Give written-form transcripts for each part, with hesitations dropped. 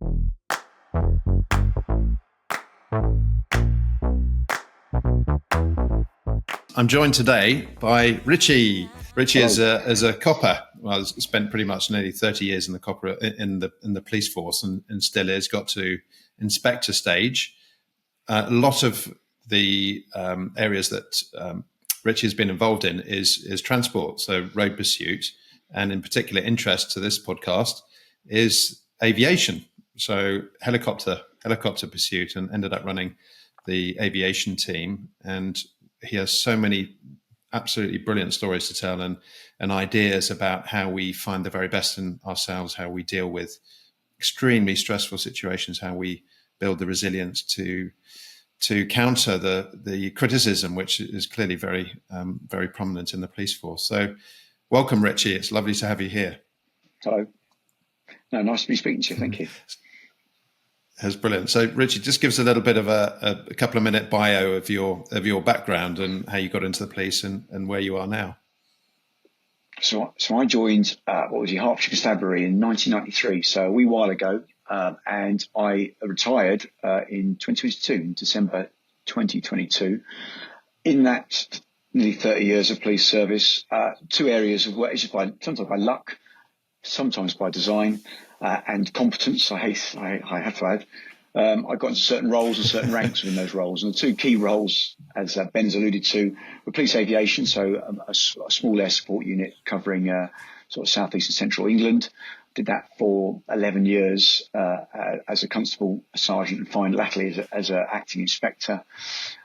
I'm joined today by Richie. Richie is a copper. Well, spent pretty much nearly 30 years in the copper in the police force, and still is. Got to inspector stage. A lot of the areas that Richie has been involved in is transport, so road pursuit, and in particular interest to this podcast is aviation. So helicopter pursuit, and ended up running the aviation team. And he has so many absolutely brilliant stories to tell, and ideas about how we find the very best in ourselves, how we deal with extremely stressful situations, how we build the resilience to counter the criticism, which is clearly very prominent in the police force. So welcome, Richie. It's lovely to have you here. Hello. No, nice to be speaking to you. Thank you. That's brilliant. So, Richie, just give us a little bit of a couple of minute bio of your background and how you got into the police and where you are now. So I joined Hertfordshire Constabulary in 1993, so a wee while ago, and I retired in 2022, in December 2022. In that nearly 30 years of police service, two areas of work, sometimes by luck, sometimes by design, and competence. I have to add. I got into certain roles and certain ranks within those roles. And the two key roles, as Ben has alluded to, were police aviation, so a small air support unit covering sort of southeast and central England. Did that for 11 years as a constable, a sergeant, and finally latterly as an acting inspector.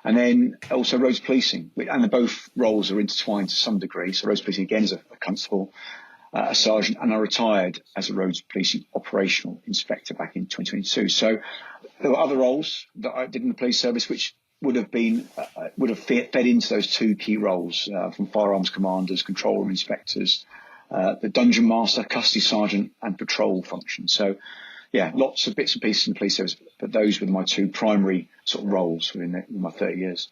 And then also roads policing, and both roles are intertwined to some degree. So roads policing again as a constable, a sergeant, and I retired as a roads policing operational inspector back in 2022. So there were other roles that I did in the police service which would have fed into those two key roles, from firearms commanders, control room inspectors, the dungeon master, custody sergeant, and patrol function. So yeah, lots of bits and pieces in the police service, but those were my two primary sort of roles within my 30 years.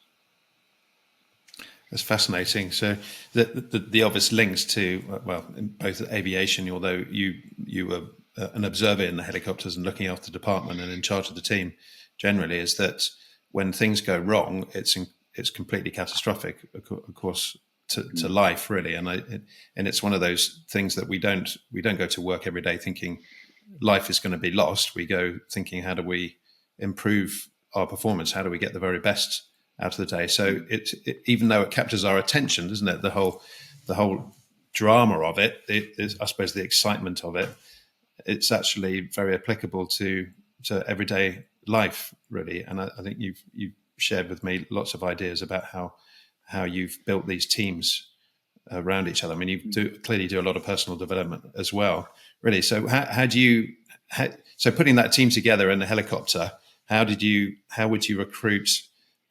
That's fascinating. So the obvious links to, well, in both aviation, although you were an observer in the helicopters and looking after the department and in charge of the team generally, is that when things go wrong, it's completely catastrophic, of course, to life really. And it's one of those things that we don't go to work every day thinking life is going to be lost. We go thinking, how do we improve our performance? How do we get the very best out of the day? So even though it captures our attention, doesn't it? The whole drama of it, I suppose the excitement of it, it's actually very applicable to everyday life, really. And I think you've shared with me lots of ideas about how you've built these teams around each other. I mean, you clearly do a lot of personal development as well, really. So so putting that team together in the helicopter, how would you recruit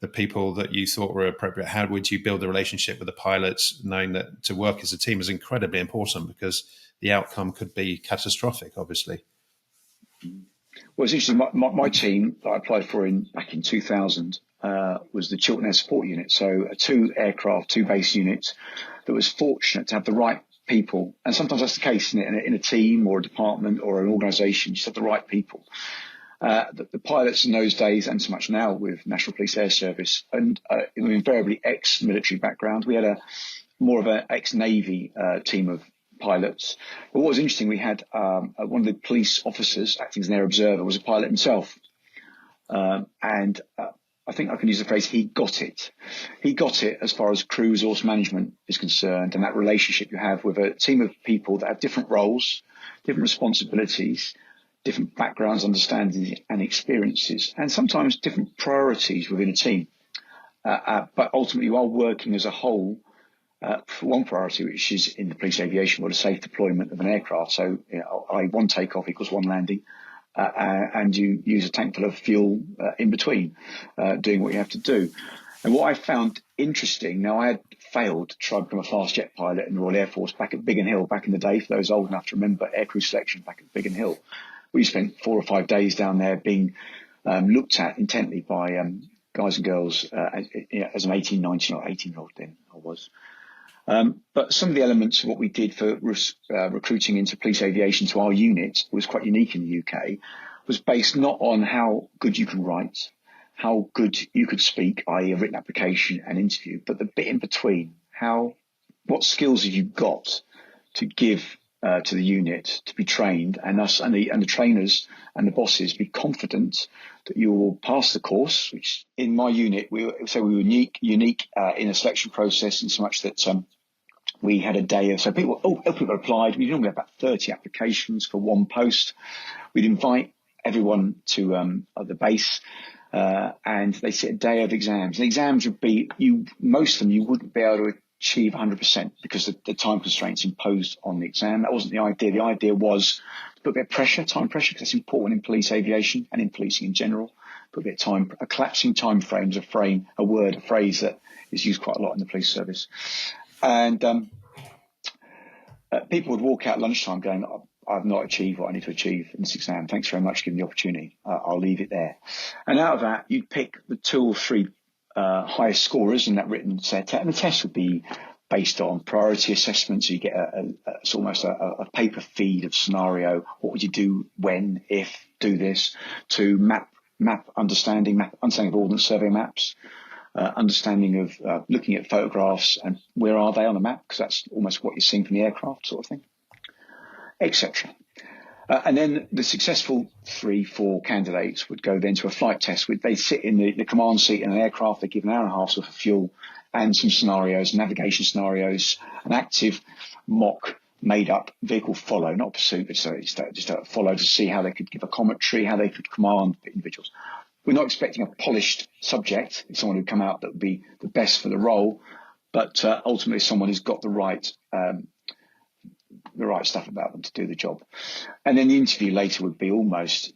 the people that you thought were appropriate? How would you build a relationship with the pilots, knowing that to work as a team is incredibly important because the outcome could be catastrophic, obviously? Well, it's interesting. My team that I applied for back in 2000 was the Chiltern Air Support Unit. So a two base unit that was fortunate to have the right people. And sometimes that's the case in a team or a department or an organisation. You just have the right people. The pilots in those days, and so much now with National Police Air Service, and invariably ex-military background. We had more of an ex-Navy team of pilots. But what was interesting, we had one of the police officers acting as an air observer was a pilot himself. And I think I can use the phrase, he got it. He got it as far as crew resource management is concerned, and that relationship you have with a team of people that have different roles, different responsibilities, different backgrounds, understandings and experiences, and sometimes different priorities within a team. But ultimately, you are working as a whole for one priority, which is in the police aviation world, a safe deployment of an aircraft. So one takeoff equals one landing, and you use a tank full of fuel in between, doing what you have to do. And what I found interesting, now I had failed to try and become a fast jet pilot in the Royal Air Force back at Biggin Hill back in the day, for those old enough to remember aircrew selection back at Biggin Hill. We spent 4 or 5 days down there being looked at intently by guys and girls as an 18-year-old then I was. But some of the elements of what we did for recruiting into police aviation to our unit was quite unique in the UK. was based not on how good you can write, how good you could speak, i.e. a written application and interview, but the bit in between, what skills have you got to give to the unit to be trained, and the trainers and the bosses be confident that you will pass the course. Which in my unit we were unique in a selection process in so much that we had a day of people applied. We normally have about 30 applications for one post. We'd invite everyone to the base. And they sit a day of exams. And exams would be, most of them you wouldn't be able to achieve 100% because of the time constraints imposed on the exam. That wasn't the idea. The idea was to put a bit of pressure, time pressure, because that's important in police aviation and in policing in general. Put a bit of time, a collapsing time frame is a phrase that is used quite a lot in the police service. And people would walk out lunchtime going, I've not achieved what I need to achieve in this exam. Thanks very much for giving me the opportunity. I'll leave it there. And out of that, you'd pick the 2 or 3 highest scorers in that written set. And the test would be based on priority assessment. So you get it's almost a paper feed of scenario. What would you do when, if, do this, to map understanding of ordnance survey maps, understanding of looking at photographs and where are they on the map, because that's almost what you're seeing from the aircraft sort of thing, etc. And then the successful 3-4 candidates would go then to a flight test. They sit in the command seat in an aircraft. They give an hour and a half worth of fuel and some scenarios, navigation scenarios, an active mock made-up vehicle follow, not pursuit, but just a follow to see how they could give a commentary, how they could command individuals. We're not expecting a polished subject, someone who'd come out that would be the best for the role, but ultimately someone who's got the right stuff about them to do the job. And then the interview later would be almost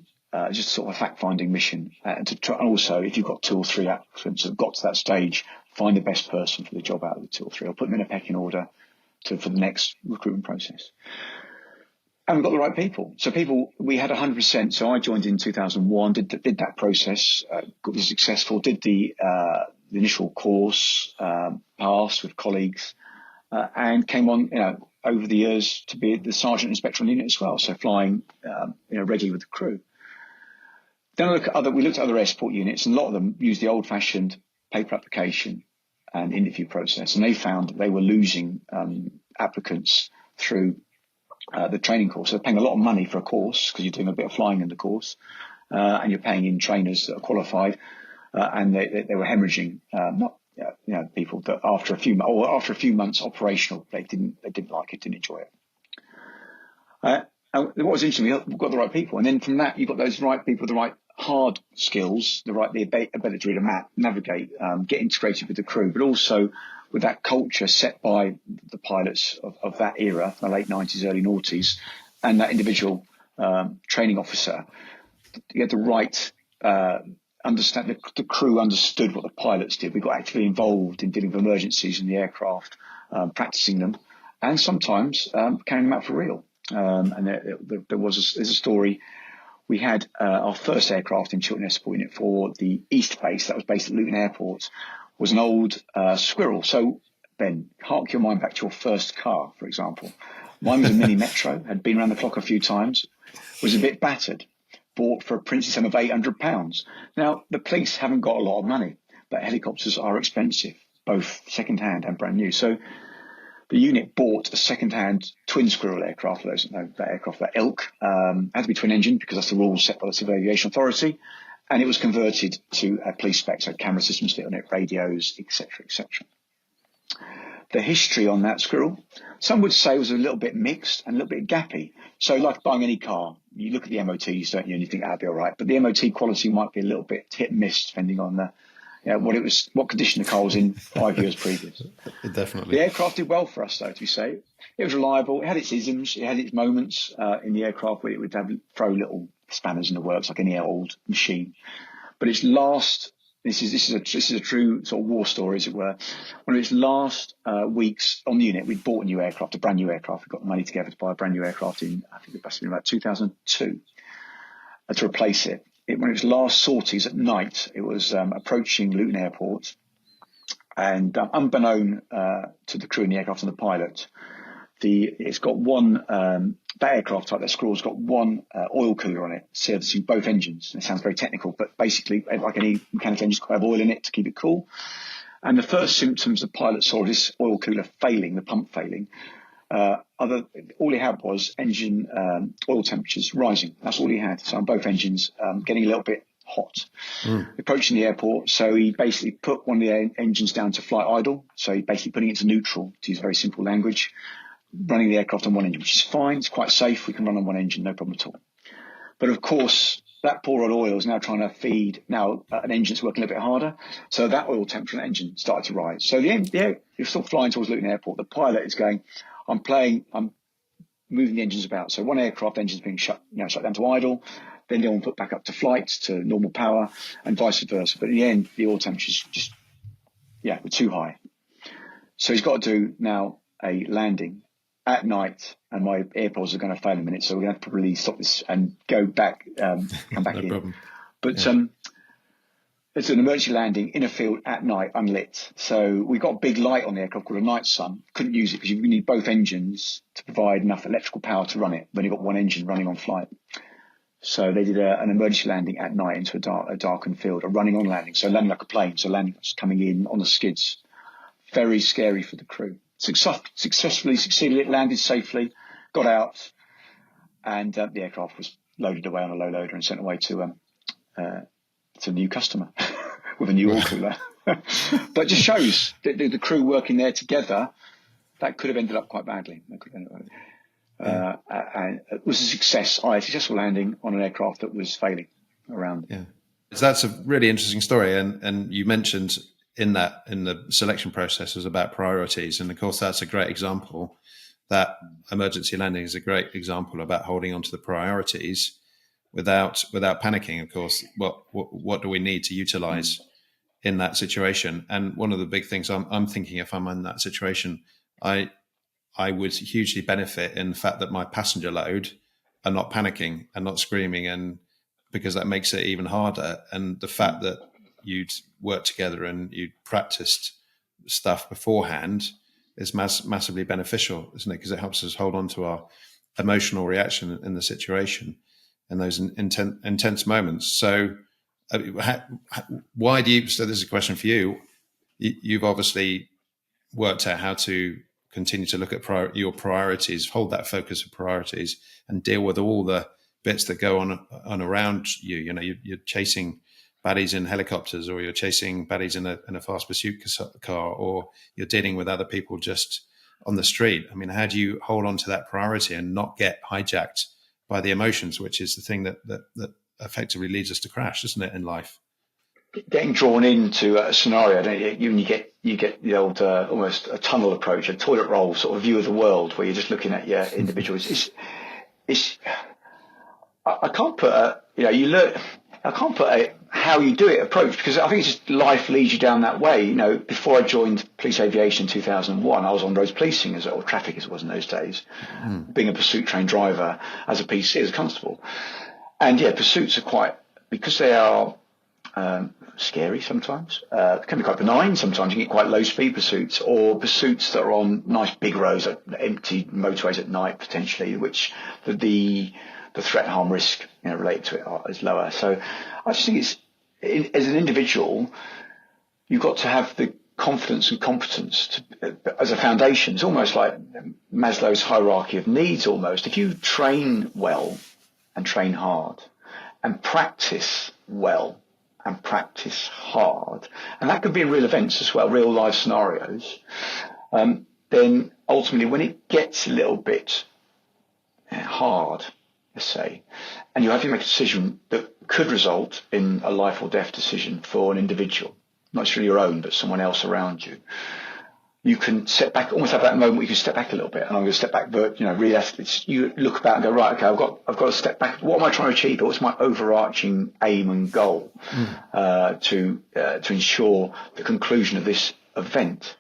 just sort of a fact-finding mission. And also, if you've got 2 or 3 applicants that have got to that stage, find the best person for the job out of the 2 or 3, or put them in a pecking order for the next recruitment process. And we've got the right people. So we had 100%. So I joined in 2001, did that process, was successful, did the initial course, passed with colleagues, and came on, over the years to be the sergeant inspector on the unit as well. So flying, regularly with the crew. Then we looked at other airport units, and a lot of them used the old-fashioned paper application and interview process, and they found that they were losing applicants through the training course. So they're paying a lot of money for a course because you're doing a bit of flying in the course, and you're paying in trainers that are qualified, and they were hemorrhaging people that after a few months operational, they didn't like it, didn't enjoy it. And what was interesting, we got the right people, and then from that you've got those right people with the right hard skills, the ability to read a map, navigate, get integrated with the crew, but also with that culture set by the pilots of that era, the late 90s, early noughties, and that individual training officer. You had the right understand. The crew understood what the pilots did. We got actively involved in dealing with emergencies in the aircraft, practicing them, and sometimes carrying them out for real. And there's a story. We had our first aircraft in Chiltern Airport Unit for the East Base, that was based at Luton Airport, was an old Squirrel. So, Ben, hark your mind back to your first car, for example. Mine was a Mini Metro, had been around the clock a few times, was a bit battered, bought for a princely sum of £800. Now, the police haven't got a lot of money, but helicopters are expensive, both second-hand and brand new. So the unit bought a second-hand twin Squirrel aircraft. For those that know that aircraft, that ilk, had to be twin-engine because that's the rules set by the Civil Aviation Authority, and it was converted to a police spec, so camera systems fit on it, radios, etc., etc. The history on that Squirrel, some would say, was a little bit mixed and a little bit gappy. So like buying any car, you look at the MOTs, don't you, and you think that'll be all right. But the MOT quality might be a little bit hit and miss depending on what condition the car was in 5 years previous. Definitely. The aircraft did well for us, though, to be safe. It was reliable. It had its isms. It had its moments in the aircraft where it would throw little spanners in the works like any old machine. But its last, this is a true sort of war story, as it were. One of its last weeks on the unit, we'd bought a new aircraft, a brand new aircraft. We got the money together to buy a brand new aircraft in, I think it must have been about 2002, to replace it. One of its last sorties at night, it was approaching Luton Airport, and unbeknown to the crew in the aircraft and the pilot, it's got one that aircraft type, that Squirrel's got one oil cooler on it, servicing both engines. And it sounds very technical, but basically, like any mechanical engine, it's got to have oil in it to keep it cool. And the first symptoms the pilot saw of this oil cooler failing, the pump failing, all he had was engine oil temperatures rising. That's all he had. So on both engines, getting a little bit hot. Approaching the airport, so he basically put one of the engines down to flight idle. So he basically putting it to neutral, to use very simple language, running the aircraft on one engine, which is fine. It's quite safe. We can run on one engine, no problem at all. But of course, that poor old oil is now trying to feed an engine that's working a little bit harder. So that oil temperature in the engine started to rise. So you're still flying towards Luton Airport. The pilot is going, I'm moving the engines about. So one aircraft engine's being shut down to idle, then the other one put back up to flight to normal power, and vice versa. But in the end, the oil temperatures were too high. So he's got to do now a landing at night, and my AirPods are going to fail in a minute, so we're going to have to probably stop this and go back, come back No in. problem. But it's an emergency landing in a field at night, unlit. So we got a big light on the aircraft called a night sun. Couldn't use it because you need both engines to provide enough electrical power to run it when you've got one engine running on flight. So they did an emergency landing at night into a darkened field, a running on landing. So landing like a plane. So landing was coming in on the skids. Very scary for the crew. Successfully succeeded. It landed safely, got out, and the aircraft was loaded away on a low loader and sent away to a new customer with a new oil cooler. But it just shows that the crew working there together, that could have ended up quite badly. And it was a successful landing on an aircraft that was failing around. Yeah, that's a really interesting story, and you mentioned in the selection process is about priorities, and of course that's a great example. That emergency landing is a great example about holding on to the priorities without panicking. Of course, what do we need to utilize in that situation? And one of the big things I'm thinking, if I'm in that situation, I would hugely benefit in the fact that my passenger load are not panicking and not screaming, and because that makes it even harder. And the fact that you'd worked together and you'd practiced stuff beforehand is massively beneficial, isn't it? Because it helps us hold on to our emotional reaction in the situation and those intense moments. So why do you, so this is a question for you. You've obviously worked out how to continue to look at your priorities, hold that focus of priorities, and deal with all the bits that go on around you. You know, you're chasing baddies in helicopters, or you're chasing baddies in a fast pursuit car, or you're dealing with other people just on the street. I mean, how do you hold on to that priority and not get hijacked by the emotions, which is the thing that effectively leads us to crash, isn't it, in life? Getting drawn into a scenario, don't you? You get the old almost a tunnel approach, a toilet roll sort of view of the world, where you're just looking at your individuals. I can't put I can't put a how you do it approach, because I think it's just life leads you down that way. You know, before I joined police aviation in 2001, I was on roads policing or traffic as it was in those days, being a pursuit trained driver as a PC, as a constable. And yeah, pursuits are quite, because they are scary sometimes. Can be quite benign sometimes. You get quite low speed pursuits, or pursuits that are on nice big roads, empty motorways at night potentially, which the threat, harm, risk related to it is lower. So I just think as an individual, you've got to have the confidence and competence as a foundation. It's almost like Maslow's hierarchy of needs almost. If you train well and train hard and practice well and practice hard, and that could be in real events as well, real life scenarios, then ultimately when it gets a little bit hard, let's say, and you have to make a decision that could result in a life or death decision for an individual, not necessarily your own, but someone else around you, you can step back, almost have that moment where you can step back a little bit. And I'm going to step back, but really, you look about and go, right, okay, I've got to step back. What am I trying to achieve? What's my overarching aim and goal to ensure the conclusion of this event?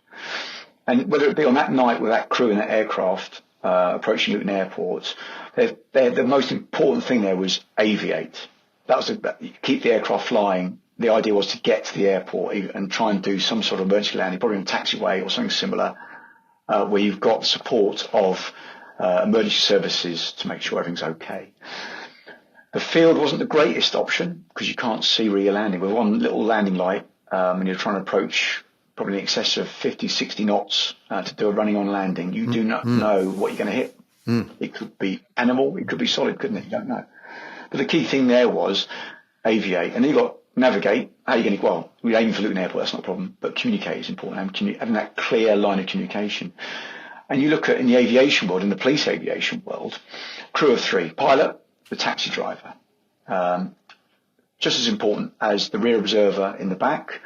And whether it be on that night with that crew in that aircraft approaching Luton Airport, the most important thing there was aviate. That was keep the aircraft flying. The idea was to get to the airport and try and do some sort of emergency landing, probably in a taxiway or something similar, where you've got support of emergency services to make sure everything's okay. The field wasn't the greatest option because you can't see where you're landing. With one little landing light, and you're trying to approach probably in excess of 50, 60 knots to do a running on landing, you do not know what you're going to hit. It could be animal, it could be solid, couldn't it? You don't know. But the key thing there was aviate. And then you've got navigate. How are you going to, well, we aim for Luton Airport, that's not a problem, but communicate is important, having that clear line of communication. And you look at, in the aviation world, in the police aviation world, crew of 3, pilot, the taxi driver, just as important as the rear observer in the back,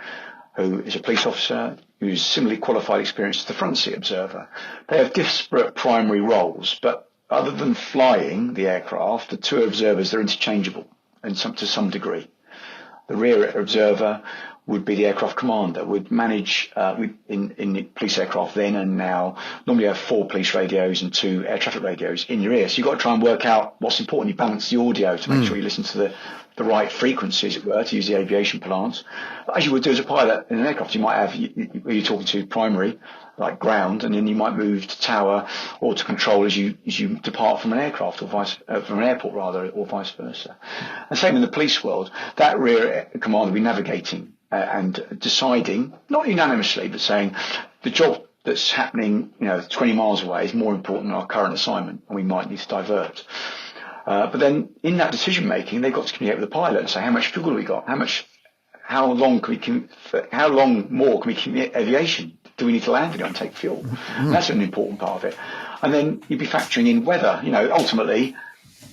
who is a police officer, who's similarly qualified experience to the front seat observer. They have disparate primary roles, but other than flying the aircraft, the 2 observers, they're interchangeable and to some degree. The rear observer would be the aircraft commander, would manage, in the police aircraft then and now, normally have 4 police radios and 2 air traffic radios in your ear. So you've got to try and work out what's important. You balance the audio to make sure you listen to the right frequency, as it were, to use the aviation parlance. As you would do as a pilot in an aircraft, you might have, you're talking to primary, like ground, and then you might move to tower or to control as you depart from an aircraft or from an airport rather, or vice versa. And same in the police world, that rear commander will be navigating and deciding, not unanimously, but saying the job that's happening, 20 miles away is more important than our current assignment, and we might need to divert. But then in that decision making, they've got to communicate with the pilot and say, how much fuel have we got? How long more can we commute aviation? Do we need to land and take fuel? And that's an important part of it. And then you'd be factoring in weather. Ultimately,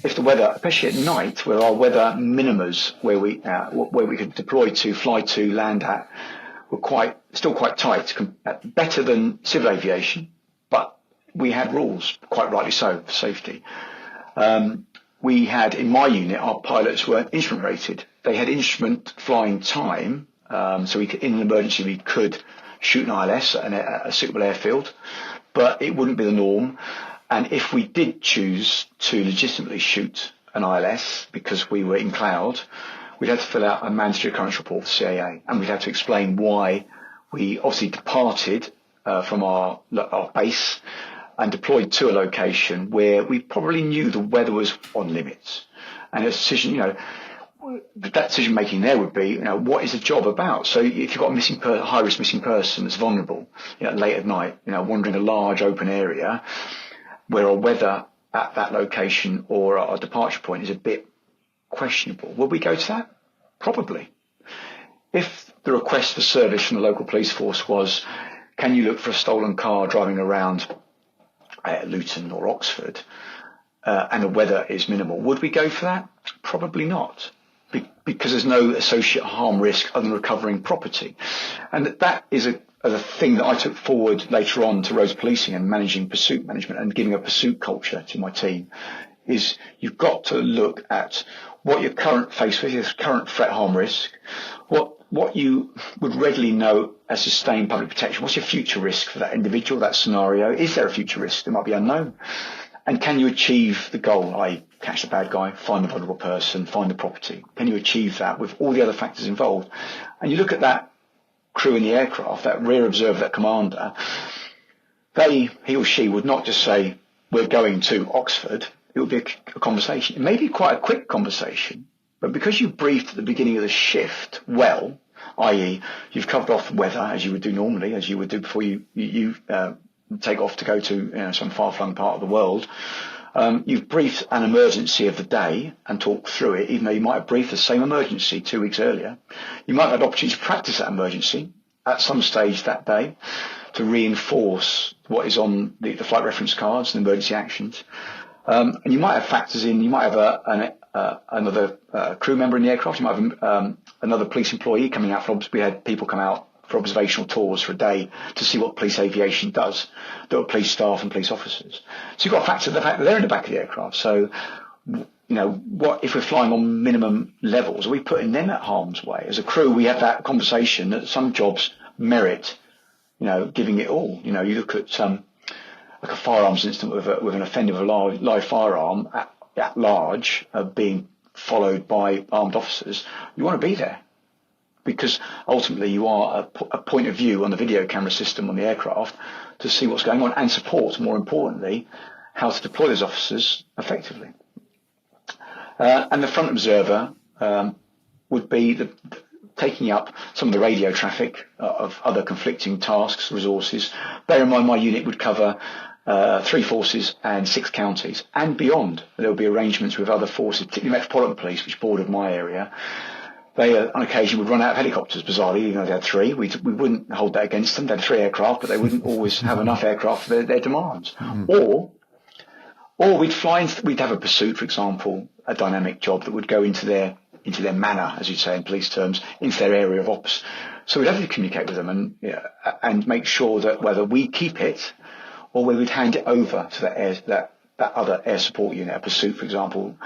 if the weather, especially at night, where our weather minimas, where we could deploy to, fly to, land at, were still quite tight, better than civil aviation, but we had rules, quite rightly so, for safety. We had, in my unit, our pilots weren't instrument rated. They had instrument flying time, so in an emergency we could shoot an ILS at a suitable airfield, but it wouldn't be the norm. And if we did choose to legitimately shoot an ILS because we were in cloud, we'd have to fill out a mandatory occurrence report for CAA, and we'd have to explain why we obviously departed from our base and deployed to a location where we probably knew the weather was on limits. And a decision, that decision making there would be, what is the job about? So if you've got a high risk missing person that's vulnerable, late at night, wandering a large open area where our weather at that location or our departure point is a bit questionable, would we go to that? Probably. If the request for service from the local police force was, can you look for a stolen car driving around at Luton or Oxford, and the weather is minimal, would we go for that? Probably not, because there's no associate harm risk other than recovering property. And that is a thing that I took forward later on to roads policing and managing pursuit management and giving a pursuit culture to my team, is you've got to look at what you're faced with, your current threat harm risk, what you would readily know as sustained public protection. What's your future risk for that individual, that scenario? Is there a future risk that might be unknown? And can you achieve the goal, i.e. catch the bad guy, find the vulnerable person, find the property? Can you achieve that with all the other factors involved? And you look at that crew in the aircraft, that rear observer, that commander, he or she would not just say, we're going to Oxford. It would be a conversation. It may be quite a quick conversation, but because you briefed at the beginning of the shift well, i.e. you've covered off weather as you would do normally, as you would do before you take off to go to some far-flung part of the world, you've briefed an emergency of the day and talked through it, even though you might have briefed the same emergency 2 weeks earlier. You might have had opportunity to practice that emergency at some stage that day to reinforce what is on the flight reference cards and emergency actions. And you might have factors in, you might have another crew member in the aircraft, you might have another police employee coming out we had people come out for observational tours for a day to see what police aviation does. There were police staff and police officers. So you've got to factor the fact that they're in the back of the aircraft. So, what if we're flying on minimum levels? Are we putting them at harm's way? As a crew, we have that conversation that some jobs merit, giving it all. You look at like a firearms incident with an offender with a live firearm at large being followed by armed officers. You want to be there, because ultimately you are a point of view on the video camera system on the aircraft to see what's going on and support, more importantly, how to deploy those officers effectively. And the front observer would be taking up some of the radio traffic of other conflicting tasks, resources. Bear in mind, my unit would cover 3 forces and 6 counties and beyond. There would be arrangements with other forces, particularly Metropolitan Police, which bordered my area. They, on occasion, would run out of helicopters, bizarrely, even though they had 3. We wouldn't hold that against them. They had 3 aircraft, but they wouldn't always have enough aircraft for their demands. Or we'd we'd have a pursuit, for example, a dynamic job that would go into their manor, as you'd say in police terms, into their area of ops. So we'd have to communicate with them and make sure that whether we keep it or we would hand it over to that other air support unit, a pursuit, for example.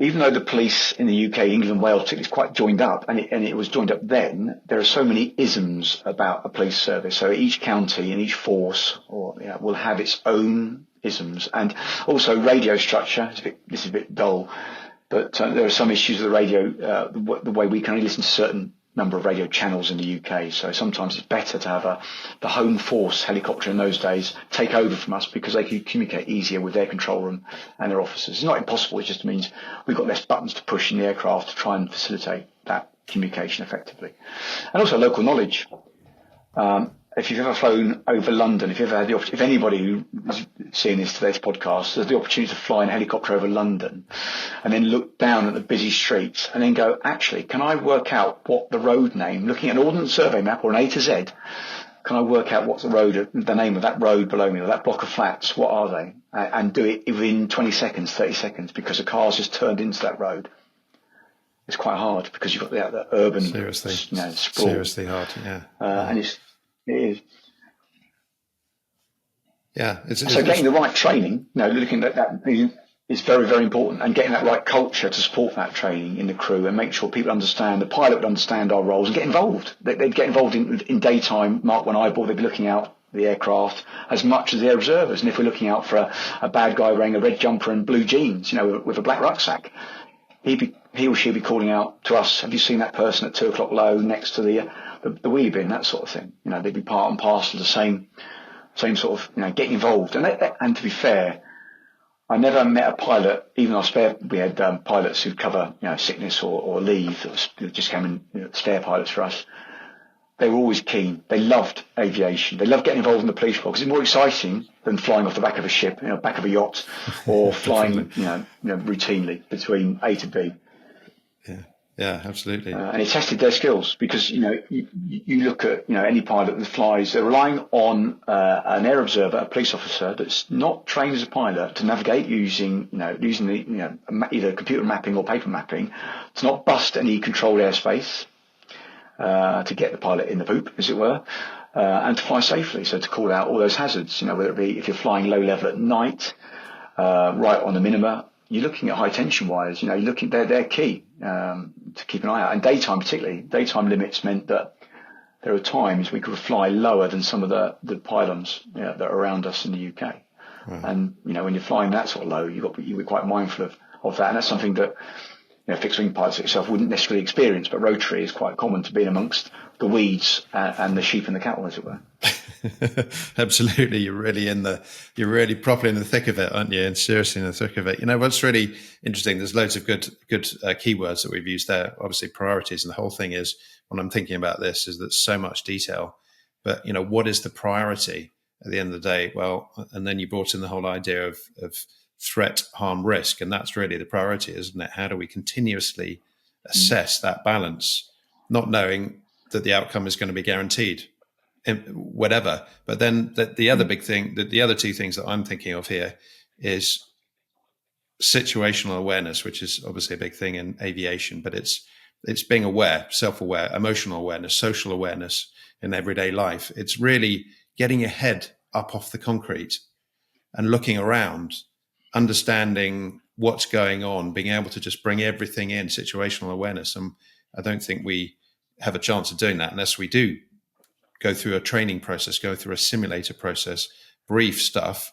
Even though the police in the UK, England, Wales particularly, is quite joined up, and it was joined up then, there are so many isms about a police service. So each county and each force will have its own isms. And also radio structure, this is a bit dull, but there are some issues with the radio, the way we can only listen to certain number of radio channels in the UK. So sometimes it's better to have the home force helicopter in those days take over from us, because they can communicate easier with their control room and their officers. It's not impossible. It just means we've got less buttons to push in the aircraft to try and facilitate that communication effectively. And also local knowledge. If you've ever flown over London, if you've ever had if anybody who is seeing today's podcast has the opportunity to fly in a helicopter over London and then look down at the busy streets and then go, actually, can I work out what the road name, looking at an ordnance survey map or an A to Z, can I work out what's the name of that road below me or that block of flats, what are they? And do it within 20 seconds, 30 seconds, because the car's just turned into that road. It's quite hard because you've got the urban sprawl. Seriously hard, yeah. And it is. Yeah. So getting the right training, looking at that is very, very important, and getting that right culture to support that training in the crew and make sure people understand, the pilot would understand our roles and get involved. They'd get involved in daytime. Mark, when I board, they'd be looking out the aircraft as much as the air observers. And if we're looking out for a bad guy wearing a red jumper and blue jeans, with a black rucksack, he or she would be calling out to us, have you seen that person at 2 o'clock low next to the wheelie bin, that sort of thing. They'd be part and parcel of the same sort of, getting involved. And to be fair, I never met a pilot, even we had pilots who'd cover, sickness or leave that just came in, spare pilots for us. They were always keen. They loved aviation. They loved getting involved in the police role because it's more exciting than flying off the back of a ship, back of a yacht, or flying, routinely between A to B. Yeah, absolutely. And it tested their skills because, you look at, any pilot that flies, they're relying on an air observer, a police officer that's not trained as a pilot to navigate using the, either computer mapping or paper mapping, to not bust any controlled airspace, to get the pilot in the poop, as it were, and to fly safely. So to call out all those hazards, whether it be if you're flying low level at night, right on the minima, you're looking at high tension wires, they're key, to keep an eye out. And daytime limits meant that there are times we could fly lower than some of the pylons that are around us in the UK. Right. And, when you're flying that sort of low, you're quite mindful of that. And that's something that, fixed wing pilots itself wouldn't necessarily experience, but rotary is quite common to be amongst the weeds and the sheep and the cattle, as it were. Absolutely, you're really properly in the thick of it, aren't you? And seriously in the thick of it. What's really interesting? There's loads of good keywords that we've used there. Obviously, priorities, and the whole thing is, when I'm thinking about this, is that so much detail. But what is the priority at the end of the day? Well, and then you brought in the whole idea of threat, harm, risk, and that's really the priority, isn't it? How do we continuously assess that balance, not knowing that the outcome is going to be guaranteed, whatever. But then the other big thing, the other two things that I'm thinking of here is situational awareness, which is obviously a big thing in aviation, but it's being aware, self-aware, emotional awareness, social awareness in everyday life. It's really getting your head up off the concrete and looking around, understanding what's going on, being able to just bring everything in, situational awareness. And I don't think we have a chance of doing that unless we do go through a training process, go through a simulator process, brief stuff.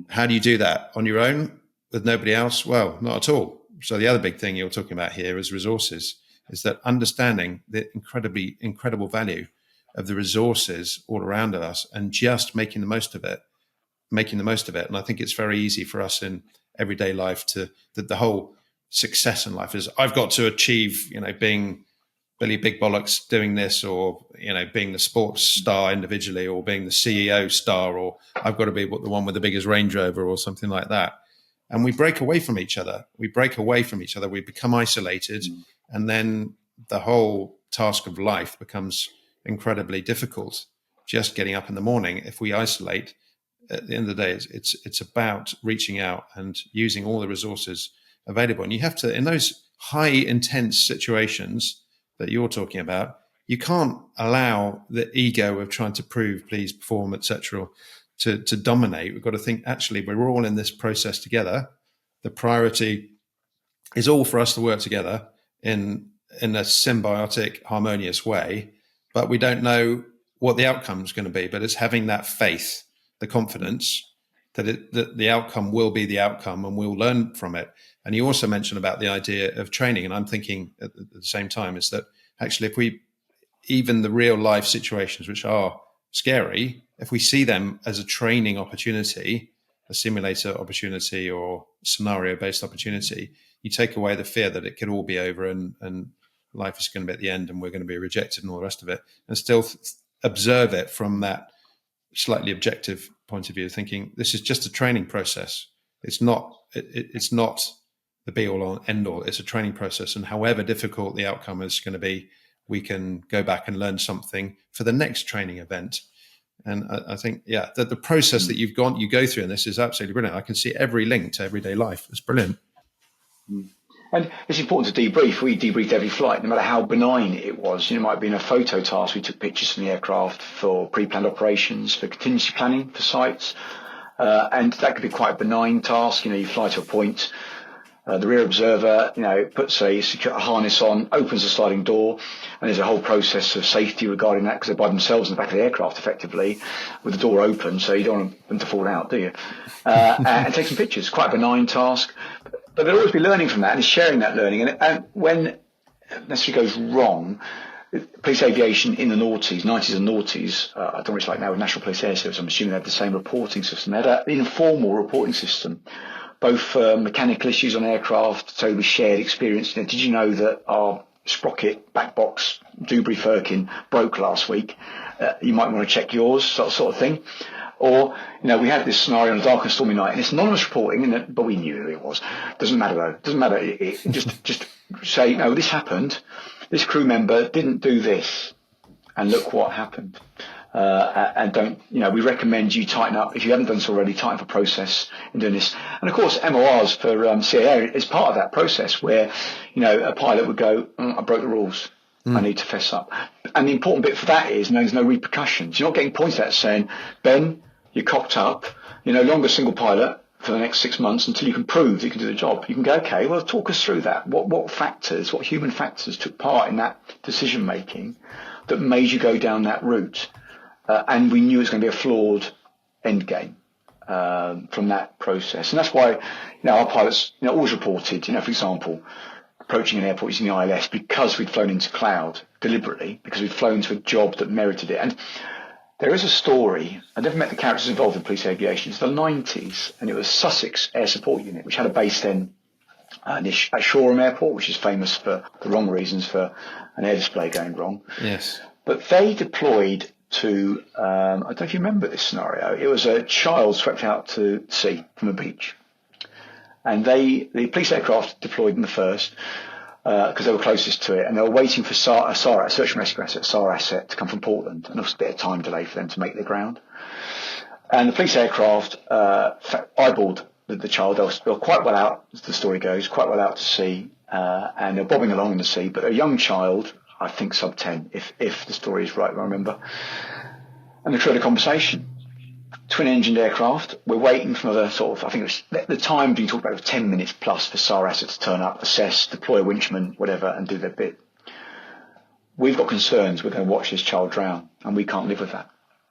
How do you do that on your own with nobody else? Well, not at all. So the other big thing you're talking about here is resources, is that understanding the incredible value of the resources all around us and just making the most of it. And I think it's very easy for us in everyday life that the whole success in life is, I've got to achieve, being Billy Big Bollocks doing this, or, being the sports star individually, or being the CEO star, or I've got to be the one with the biggest Range Rover or something like that. And we break away from each other. We become isolated. And then the whole task of life becomes incredibly difficult. Just getting up in the morning, if we isolate, at the end of the day, it's about reaching out and using all the resources available. And you have to, in those high intense situations that you're talking about, you can't allow the ego of trying to prove, please perform, etc., to dominate. We've got to think, actually, we're all in this process together. The priority is all for us to work together in a symbiotic, harmonious way, but we don't know what the outcome is going to be. But it's having that faith, the confidence that the outcome will be the outcome, and we'll learn from it. And you also mentioned about the idea of training, and I'm thinking at the same time is that actually, if we, even the real life situations which are scary, if we see them as a training opportunity, a simulator opportunity or scenario based opportunity, you take away the fear that it could all be over and life is going to be at the end and we're going to be rejected and all the rest of it, and still observe it from that slightly objective point of view, thinking this is just a training process. It's not the be all and end all. It's a training process, and however difficult the outcome is going to be, we can go back and learn something for the next training event. And I think, that the process that you go through, and this is absolutely brilliant. I can see every link to everyday life. It's brilliant. And it's important to debrief. We debriefed every flight, no matter how benign it was. It might have been a photo task. We took pictures from the aircraft for pre-planned operations, for contingency planning for sites. And that could be quite a benign task. You fly to a point. The rear observer, puts a secure harness on, opens the sliding door, and there's a whole process of safety regarding that, because they're by themselves in the back of the aircraft, effectively, with the door open, so you don't want them to fall out, do you? And take some pictures. Quite a benign task. But there'll always be learning from that, and sharing that learning. And when it necessarily goes wrong, police aviation in the noughties, 90s and noughties, I don't know what it's like now with National Police Air Service, I'm assuming they had the same reporting system. They had an informal reporting system, both for mechanical issues on aircraft, so we shared experience. Did you know that our sprocket back box Dubry Firkin broke last week? You might want to check yours, sort of thing. Or, we had this scenario on a dark and stormy night, and it's anonymous reporting, but we knew who it was. Doesn't matter though. Doesn't matter. Just say, no, this happened. This crew member didn't do this, and look what happened. And don't, we recommend you tighten up. If you haven't done so already, tighten up a process in doing this. And of course, MORs for CAA is part of that process where, a pilot would go, I broke the rules. I need to fess up. And the important bit for that is there's no repercussions. You're not getting pointed at saying, Ben, you're cocked up. You're no longer a single pilot for the next 6 months until you can prove that you can do the job. You can go, okay, well, talk us through that. What human factors took part in that decision making that made you go down that route? And we knew it was going to be a flawed end game from that process. And that's why, our pilots, always reported, for example, approaching an airport using the ILS because we'd flown into cloud deliberately, because we'd flown to a job that merited it. And there is a story. I never met the characters involved in police aviation. It's the 90s, and it was Sussex Air Support Unit, which had a base then at Shoreham Airport, which is famous for the wrong reasons, for an air display going wrong. Yes. But they deployed to, I don't know if you remember this scenario. It was a child swept out to sea from a beach. And the police aircraft deployed in the first, because they were closest to it, and they were waiting for a SAR, a search and rescue asset, SAR asset, to come from Portland, and there was a bit of time delay for them to make their ground. And the police aircraft eyeballed the child. They were quite well out, as the story goes, quite well out to sea, and they're bobbing along in the sea, but a young child, I think sub 10, if the story is right, I remember. And they tried a conversation. Twin-engined aircraft. We're waiting for another I think it was the time being talked about was 10 minutes plus for SAR assets to turn up, assess, deploy a winchman, whatever, and do their bit. We've got concerns. We're going to watch this child drown, and we can't live with that.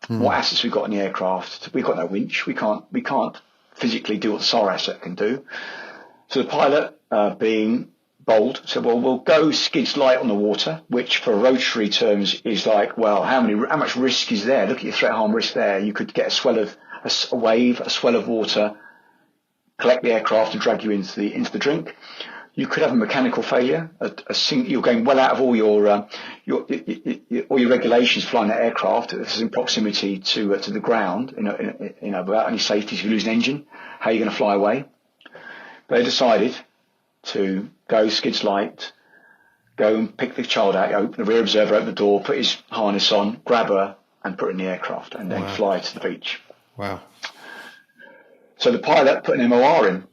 What assets we've got in the aircraft? We've got no winch. We can't physically do what the SAR asset can do. So the pilot, being bold. So, well, we'll go skids light on the water, which for rotary terms is like, well, how much risk is there? Look at your threat harm risk there. You could get a swell of a wave, a swell of water, collect the aircraft and drag you into the drink. You could have a mechanical failure. You're going well out of all your regulations flying that aircraft. If it's in proximity to the ground, without any safety. If you lose an engine, how are you going to fly away? They decided to go skids light, go and pick the child out, the rear observer, open the door, put his harness on, grab her, and put her in the aircraft, and then fly to the beach. Wow. So the pilot put an MOR in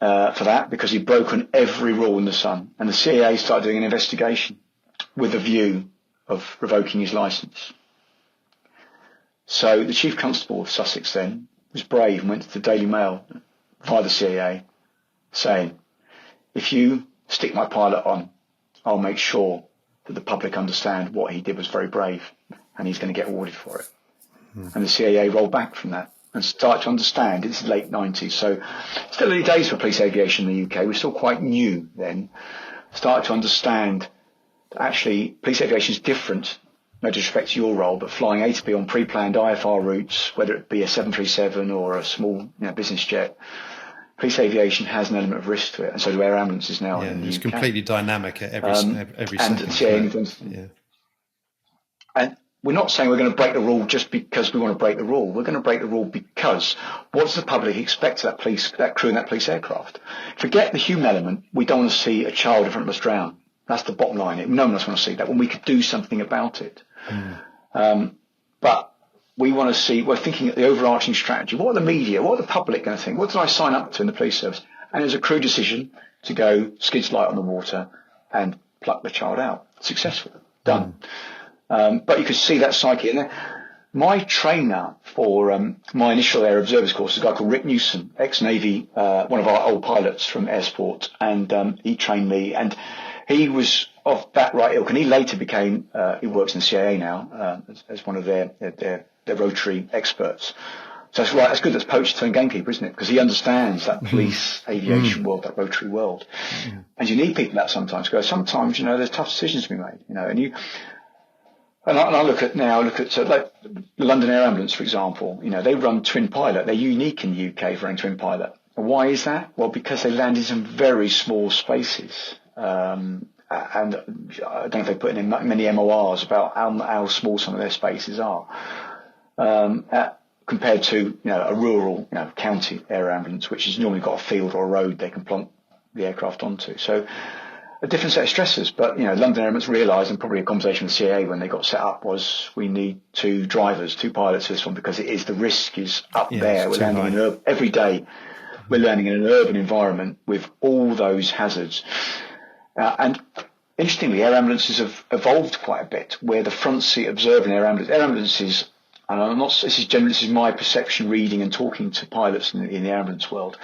for that because he'd broken every rule in the sun. And the CAA started doing an investigation with a view of revoking his licence. So the Chief Constable of Sussex then was brave and went to the Daily Mail via the CAA saying, if you stick my pilot on, I'll make sure that the public understand what he did was very brave and he's going to get awarded for it. And the CAA rolled back from that and started to understand. It's the late 90s, so still early days for police aviation in the UK. We're still quite new then. Started to understand that actually police aviation is different, no disrespect to your role, but flying A to B on pre-planned IFR routes, whether it be a 737 or a small business jet, police aviation has an element of risk to it, and so do air ambulances now in the it's UK. Completely dynamic at every second. And we're not saying we're going to break the rule just because we want to break the rule. We're going to break the rule because what does the public expect of that crew in that police aircraft? Forget the human element. We don't want to see a child in front of us drown. That's the bottom line. No one else wants to see that when we could do something about it. But we want to see, we're thinking of the overarching strategy. What are the media, what are the public going to think? What did I sign up to in the police service? And it was a crew decision to go skids light on the water and pluck the child out. Successful. Done. But you could see that psyche in there. My trainer for my initial air observers course is a guy called Rick Newsom, ex-Navy, one of our old pilots from Air Sport, and he trained me, and he was of that right ilk, and he later became, he works in the CIA now as one of their rotary experts. So that's right, that's good, that's poacher turned gamekeeper, isn't it? Because he understands that police aviation world, that rotary world. And you need people that sometimes go, sometimes, there's tough decisions to be made, and I look at like the London Air Ambulance, for example. They run twin pilot. They're unique in the UK for running twin pilot. And why is that? Well, because they land in some very small spaces. And I don't know if they put in many MORs about how small some of their spaces are. Compared to a rural county air ambulance, which has normally got a field or a road they can plonk the aircraft onto. So a different set of stresses, but London Air Ambulance realised, and probably a conversation with CAA when they got set up, was we need two pilots for this one because the risk is up there. We're landing every day. We're landing in an urban environment with all those hazards, and interestingly, air ambulances have evolved quite a bit. Where the front seat observer in air ambulances, and I'm not. This is my perception, reading and talking to pilots in the ambulance world.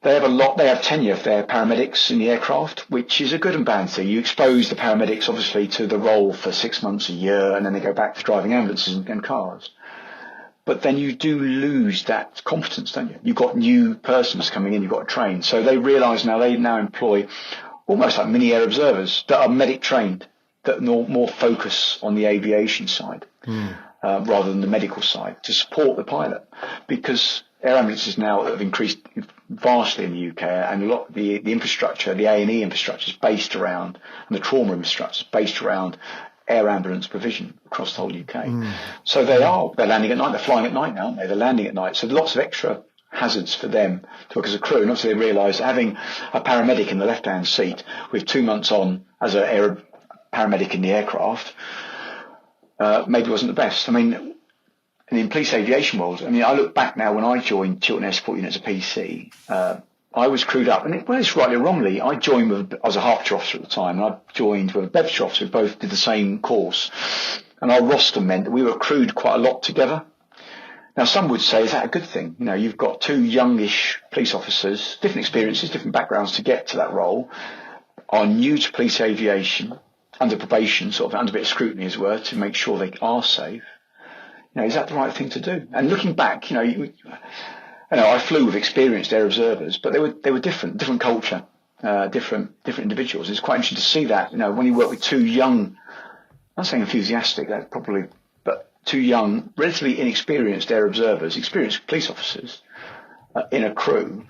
They have tenure if they're paramedics in the aircraft, which is a good and bad thing. You expose the paramedics, obviously, to the role for 6 months, a year, and then they go back to driving ambulances and cars. But then you do lose that competence, don't you? You've got new persons coming in, you've got to train. So they realise they employ almost like mini air observers that are medic trained, that more focus on the aviation side rather than the medical side to support the pilot, because air ambulances now have increased vastly in the UK, and a lot of the infrastructure, the A&E infrastructure is based around, and the trauma infrastructure is based around air ambulance provision across the whole UK. So they're landing at night, they're flying at night now, aren't they? They're landing at night. So lots of extra hazards for them to work as a crew. And obviously they realise having a paramedic in the left-hand seat with 2 months on as an air paramedic in the aircraft maybe wasn't the best. I mean, in the police aviation world, I look back now when I joined Chiltern Air Support Unit as a PC, I was crewed up, and whether it's rightly or wrongly, I was a Hertfordshire officer at the time, and I joined with a Bedfordshire officer who both did the same course, and our roster meant that we were crewed quite a lot together. Now, some would say, is that a good thing? You've got two youngish police officers, different experiences, different backgrounds to get to that role, are new to police aviation, under probation, sort of under a bit of scrutiny as well, to make sure they are safe. Is that the right thing to do? And looking back, I flew with experienced air observers, but they were different culture. different individuals. It's quite interesting to see that, when you work with two young, I'm not saying enthusiastic, that's probably, but two young, relatively inexperienced air observers, experienced police officers in a crew.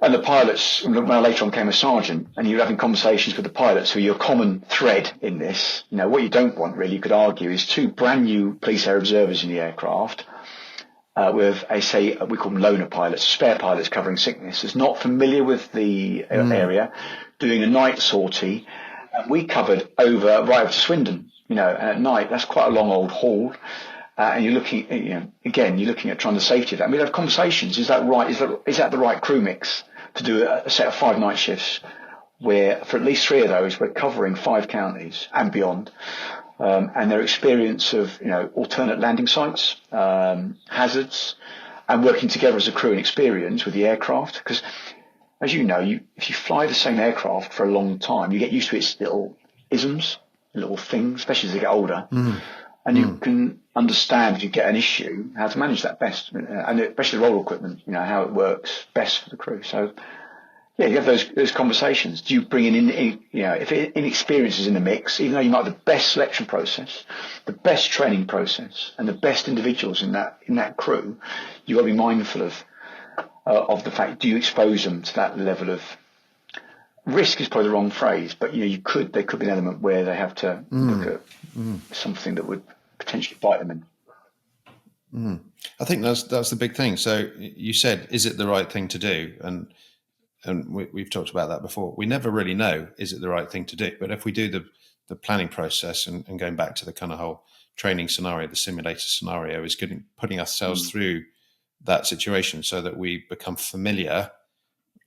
And the pilots, when I later on became a sergeant, and you're having conversations with the pilots who are your common thread in this, what you don't want really, you could argue, is two brand new police air observers in the aircraft with, we call them loner pilots, spare pilots covering sickness, is not familiar with the area, doing a night sortie. And we covered right over to Swindon, and at night, that's quite a long old haul. And you're looking, you're looking at trying the safety of that. And we'd have conversations. Is that right? Is that the right crew mix to do a set of 5 night shifts where for at least 3 of those, we're covering 5 counties and beyond. And their experience of, alternate landing sites, hazards, and working together as a crew and experience with the aircraft. Because as you know, if you fly the same aircraft for a long time, you get used to its little isms, little things, especially as they get older. And you can understand if you get an issue, how to manage that best, and especially the roll equipment, how it works best for the crew. So, yeah, you have those conversations. Do you bring in, if inexperience is in the mix, even though you might have the best selection process, the best training process, and the best individuals in that crew, you've got to be mindful of the fact, do you expose them to that level of risk is probably the wrong phrase, but there could be an element where they have to look at something that would potentially bite them in. I think that's the big thing. So you said, is it the right thing to do? And we've talked about that before. We never really know, is it the right thing to do? But if we do the planning process and going back to the kind of whole training scenario, the simulator scenario is putting ourselves through that situation so that we become familiar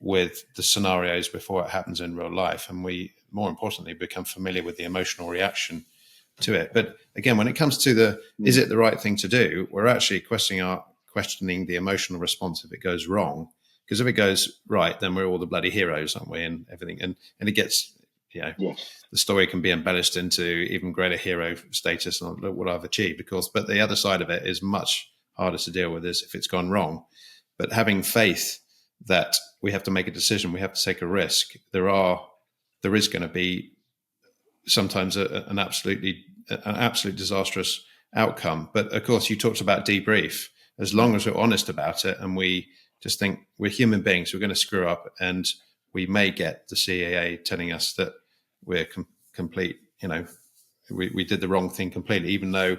with the scenarios before it happens in real life. And we, more importantly, become familiar with the emotional reaction to it. But again, when it comes to is it the right thing to do, we're actually questioning the emotional response if it goes wrong. Because if it goes right, then we're all the bloody heroes, aren't we? And everything. And it gets, the story can be embellished into even greater hero status and look what I've achieved, but the other side of it is much harder to deal with is if it's gone wrong. But having faith that we have to make a decision, we have to take a risk. There is going to be sometimes an absolute disastrous outcome. But of course, you talked about debrief. As long as we're honest about it and we just think we're human beings, we're going to screw up, and we may get the CAA telling us that we're complete. We did the wrong thing completely, even though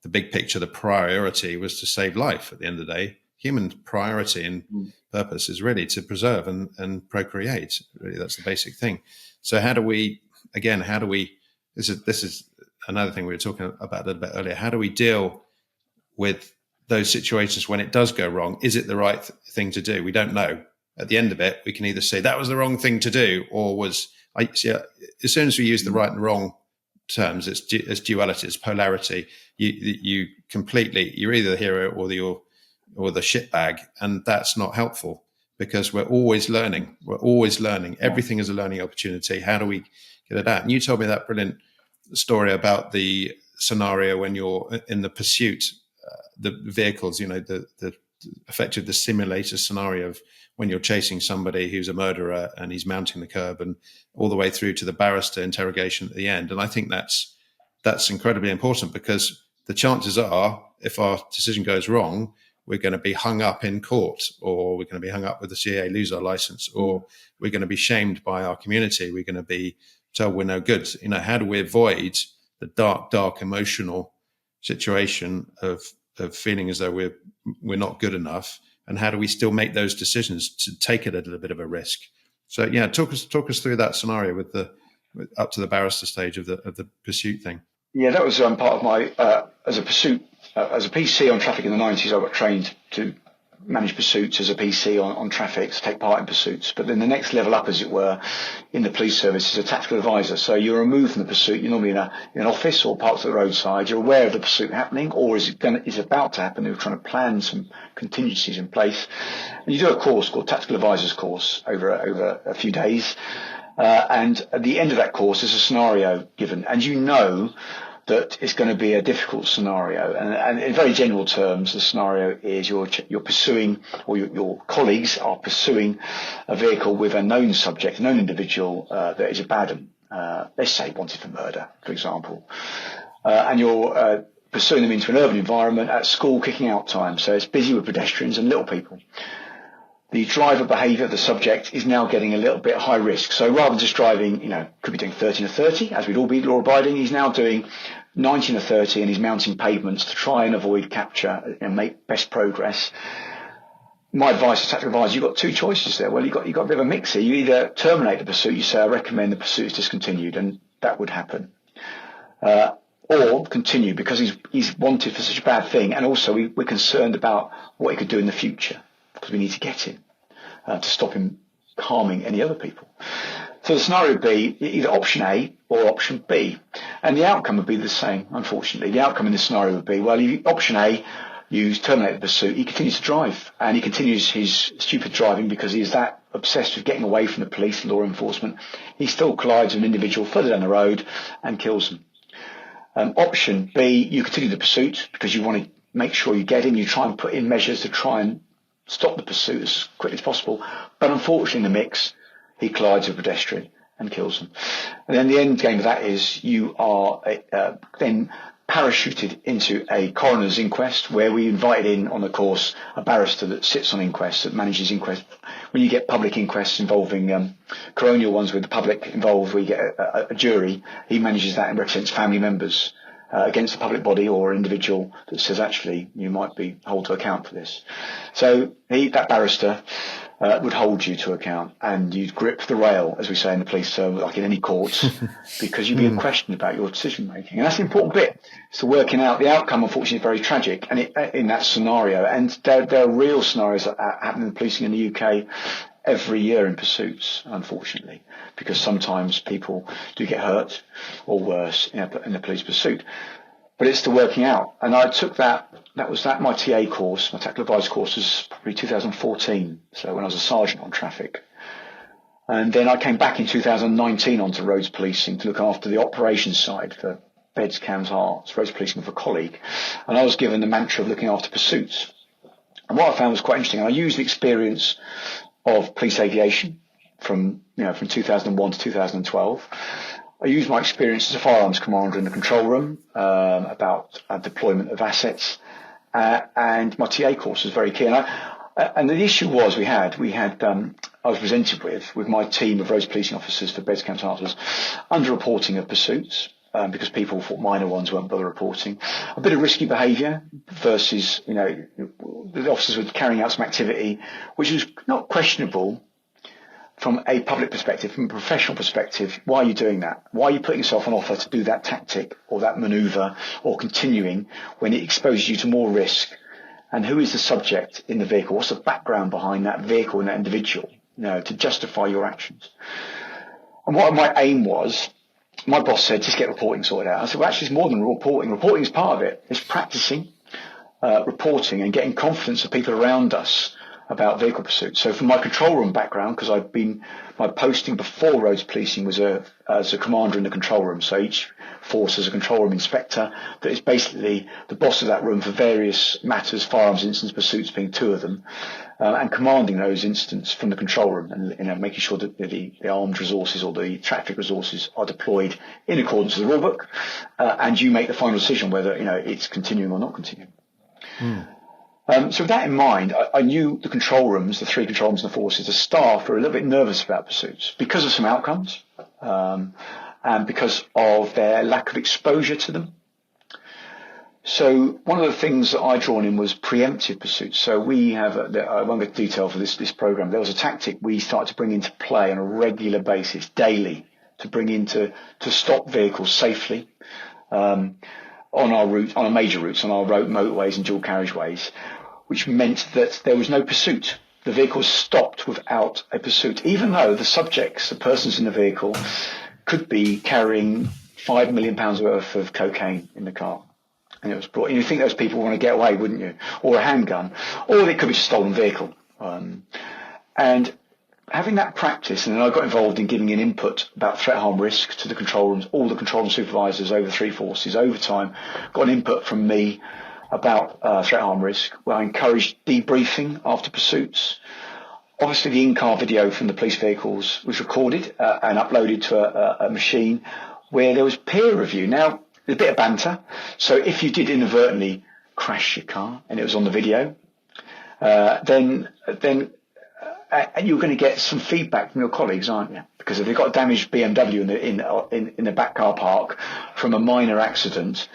the big picture, the priority was to save life. At the end of the day, human priority and purpose is really to preserve and procreate. Really, that's the basic thing. So how do we? This is another thing we were talking about a little bit earlier. How do we deal with those situations when it does go wrong? Is it the right thing to do? We don't know. At the end of it, we can either say that was the wrong thing to do, or as soon as we use the right and wrong terms, it's duality, it's polarity. You're either the hero or the shitbag, and that's not helpful because we're always learning. Everything is a learning opportunity. How do we get it out? And you told me that brilliant story about scenario when you're in the pursuit, the vehicles, the effective the simulator scenario of when you're chasing somebody who's a murderer and he's mounting the curb and all the way through to the barrister interrogation at the end. And I think that's incredibly important, because the chances are, if our decision goes wrong, we're going to be hung up in court, or we're going to be hung up with the CA, lose our license, or we're going to be shamed by our community. We're going to be told we're no good. How do we avoid the dark emotional situation of feeling as though we're not good enough, and how do we still make those decisions to take it a little bit of a risk? So talk us through that scenario with up to the barrister stage of the pursuit thing. Yeah, that was part of my as a PC on traffic in the 90s. I got trained to manage pursuits as a PC on traffic, to take part in pursuits. But then the next level up, as it were, in the police service is a tactical advisor. So you're removed from the pursuit. You're normally in an office or parked at the roadside. You're aware of the pursuit happening, or is about to happen. You're trying to plan some contingencies in place. And you do a course called Tactical Advisors Course over a few days. And at the end of that course, there's a scenario given, and that it's going to be a difficult scenario. And in very general terms, the scenario is you're pursuing, or your colleagues are pursuing a vehicle with a known subject, a known individual that is a bad one. Let's say wanted for murder, for example. And you're pursuing them into an urban environment at school kicking out time. So it's busy with pedestrians and little people. The driver behaviour of the subject is now getting a little bit high risk. So rather than just driving, could be doing 30 and a 30, as we'd all be law abiding, he's now doing 90 and a 30 and he's mounting pavements to try and avoid capture and make best progress. My advice as tactical advisor, you've got two choices there. Well, you've got a bit of a mix here. You either terminate the pursuit, you say, I recommend the pursuit is discontinued, and that would happen. Or continue because he's wanted for such a bad thing, and also we're concerned about what he could do in the future because we need to get him to stop him harming any other people. So the scenario would be either option A or option B, and the outcome would be the same, unfortunately. The outcome in this scenario would be, well, option A, you terminate the pursuit, he continues to drive, and he continues his stupid driving because he is that obsessed with getting away from the police and law enforcement. He still collides with an individual further down the road and kills them. Option B, you continue the pursuit because you want to make sure you get him. You try and put in measures to try and stop the pursuit as quickly as possible. But unfortunately, in the mix, he collides with a pedestrian and kills them. And then the end game of that is you are then parachuted into a coroner's inquest where we invited in on the course a barrister that sits on inquests, that manages inquests. When you get public inquests involving coronial ones with the public involved, where you get a jury, he manages that and represents family members against a public body or individual that says, actually, you might be held to account for this. So that barrister would hold you to account, and you'd grip the rail, as we say in the police term, like in any court, because you'd be questioned about your decision making. And that's the important bit. So working out the outcome, unfortunately, is very tragic and in that scenario. And there are real scenarios that happen in policing in the UK every year in pursuits, unfortunately, because sometimes people do get hurt or worse in a police pursuit. But it's the working out. And I took that was my TA course, my tactical advice course was probably 2014. So when I was a sergeant on traffic. And then I came back in 2019 onto roads policing to look after the operations side for Beds, Cams, Hearts, roads policing with a colleague. And I was given the mantra of looking after pursuits. And what I found was quite interesting. And I used the experience of police aviation from 2001 to 2012. I used my experience as a firearms commander in the control room about deployment of assets, and my TA course was very key. And the issue was I was presented with my team of roads policing officers for Beds, Camps, Hearts was under-reporting of pursuits because people thought minor ones weren't bother reporting. A bit of risky behaviour versus the officers were carrying out some activity which was not questionable. From a public perspective, from a professional perspective, why are you doing that? Why are you putting yourself on offer to do that tactic or that manoeuvre or continuing when it exposes you to more risk? And who is the subject in the vehicle? What's the background behind that vehicle and that individual, to justify your actions? And what my aim was, my boss said, just get reporting sorted out. I said, well, actually, it's more than reporting. Reporting is part of it. It's practicing reporting and getting confidence of people around us about vehicle pursuit. So from my control room background, because my posting before roads policing was as a commander in the control room. So each force has a control room inspector that is basically the boss of that room for various matters, firearms incidents, pursuits being two of them, and commanding those incidents from the control room and making sure that the armed resources or the traffic resources are deployed in accordance with the rule book, and you make the final decision whether it's continuing or not continuing. So with that in mind, I knew the control rooms, the three control rooms and the forces, the staff were a little bit nervous about pursuits because of some outcomes and because of their lack of exposure to them. So one of the things that I drawn in was preemptive pursuits. So we have, I won't get detail for this program, there was a tactic we started to bring into play on a regular basis, daily, to bring into to stop vehicles safely on our route, on our major routes, on our road motorways and dual carriageways, which meant that there was no pursuit. The vehicle stopped without a pursuit, even though the subjects, the persons in the vehicle, could be carrying £5 million worth of cocaine in the car. And it was brought. You think those people want to get away, wouldn't you? Or a handgun, or it could be a stolen vehicle. And having that practice, and then I got involved in giving an input about threat harm risk to the control rooms, all the control room supervisors over 3 forces. Over time, got an input from me about threat harm risk, where I encouraged debriefing after pursuits. Obviously, the in-car video from the police vehicles was recorded and uploaded to a machine where there was peer review. Now, there's a bit of banter. So if you did inadvertently crash your car and it was on the video, then you're going to get some feedback from your colleagues, aren't you? Because if they've got a damaged BMW in the back car park from a minor accident,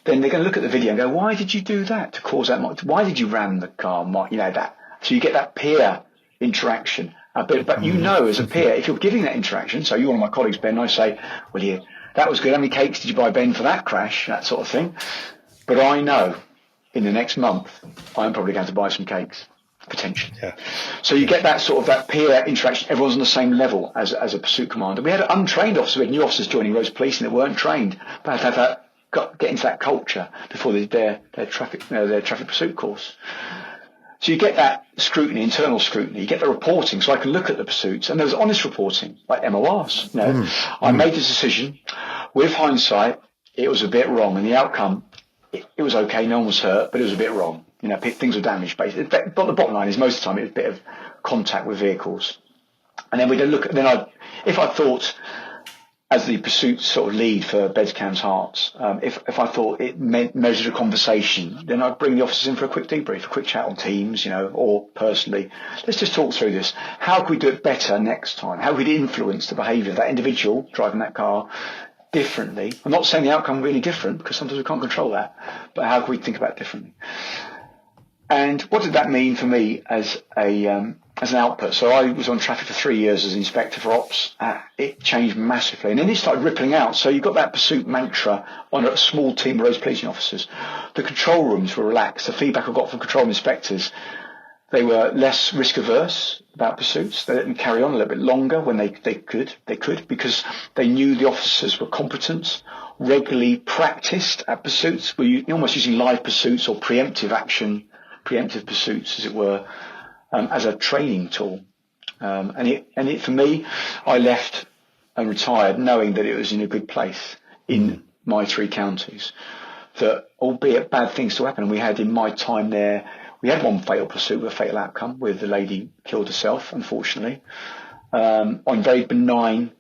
then they're going to look at the video and go, "Why did you do that to cause that? Why did you ram the car?" You know that. So you get that peer interaction. But you know, as a peer, if you're giving that interaction, so you're one of my colleagues, Ben, I say, "Well, that was good. How many cakes did you buy, Ben, for that crash?" That sort of thing. But I know in the next month, I'm probably going to buy some cakes. Potentially. Yeah. So you get that sort of that peer interaction. Everyone's on the same level as a pursuit commander. We had untrained officers, we had new officers joining roads policing that weren't trained, but had to have get into that culture before they did their traffic pursuit course. So you get that scrutiny, internal scrutiny. You get the reporting, so I can look at the pursuits, and there was honest reporting, like MORs. I made the decision. With hindsight, it was a bit wrong, and the outcome, it was okay. No one was hurt, but it was a bit wrong. You know, things were damaged. But the bottom line is, most of the time, it was a bit of contact with vehicles. And then we'd look. If I thought, as the pursuit sort of lead for Bedcam's Hearts, if I thought it measured a conversation, then I'd bring the officers in for a quick debrief, a quick chat on Teams, or personally. Let's just talk through this. How can we do it better next time? How could we influence the behaviour of that individual driving that car differently? I'm not saying the outcome will be any different, because sometimes we can't control that, but how can we think about it differently? And what did that mean for me as an output? So I was on traffic for 3 years as inspector for ops. It changed massively. And then it started rippling out. So you got that pursuit mantra on a small team of roads policing officers. The control rooms were relaxed. The feedback I got from control room inspectors, they were less risk averse about pursuits. They let them carry on a little bit longer when they could. They could, because they knew the officers were competent, regularly practiced at pursuits. We're almost using live pursuits or preemptive pursuits, as it were, as a training tool. And for me, I left and retired knowing that it was in a good place in my 3 counties. That, albeit bad things to happen, and we had in my time there, we had one fatal pursuit with a fatal outcome, where the lady killed herself, unfortunately, on very benign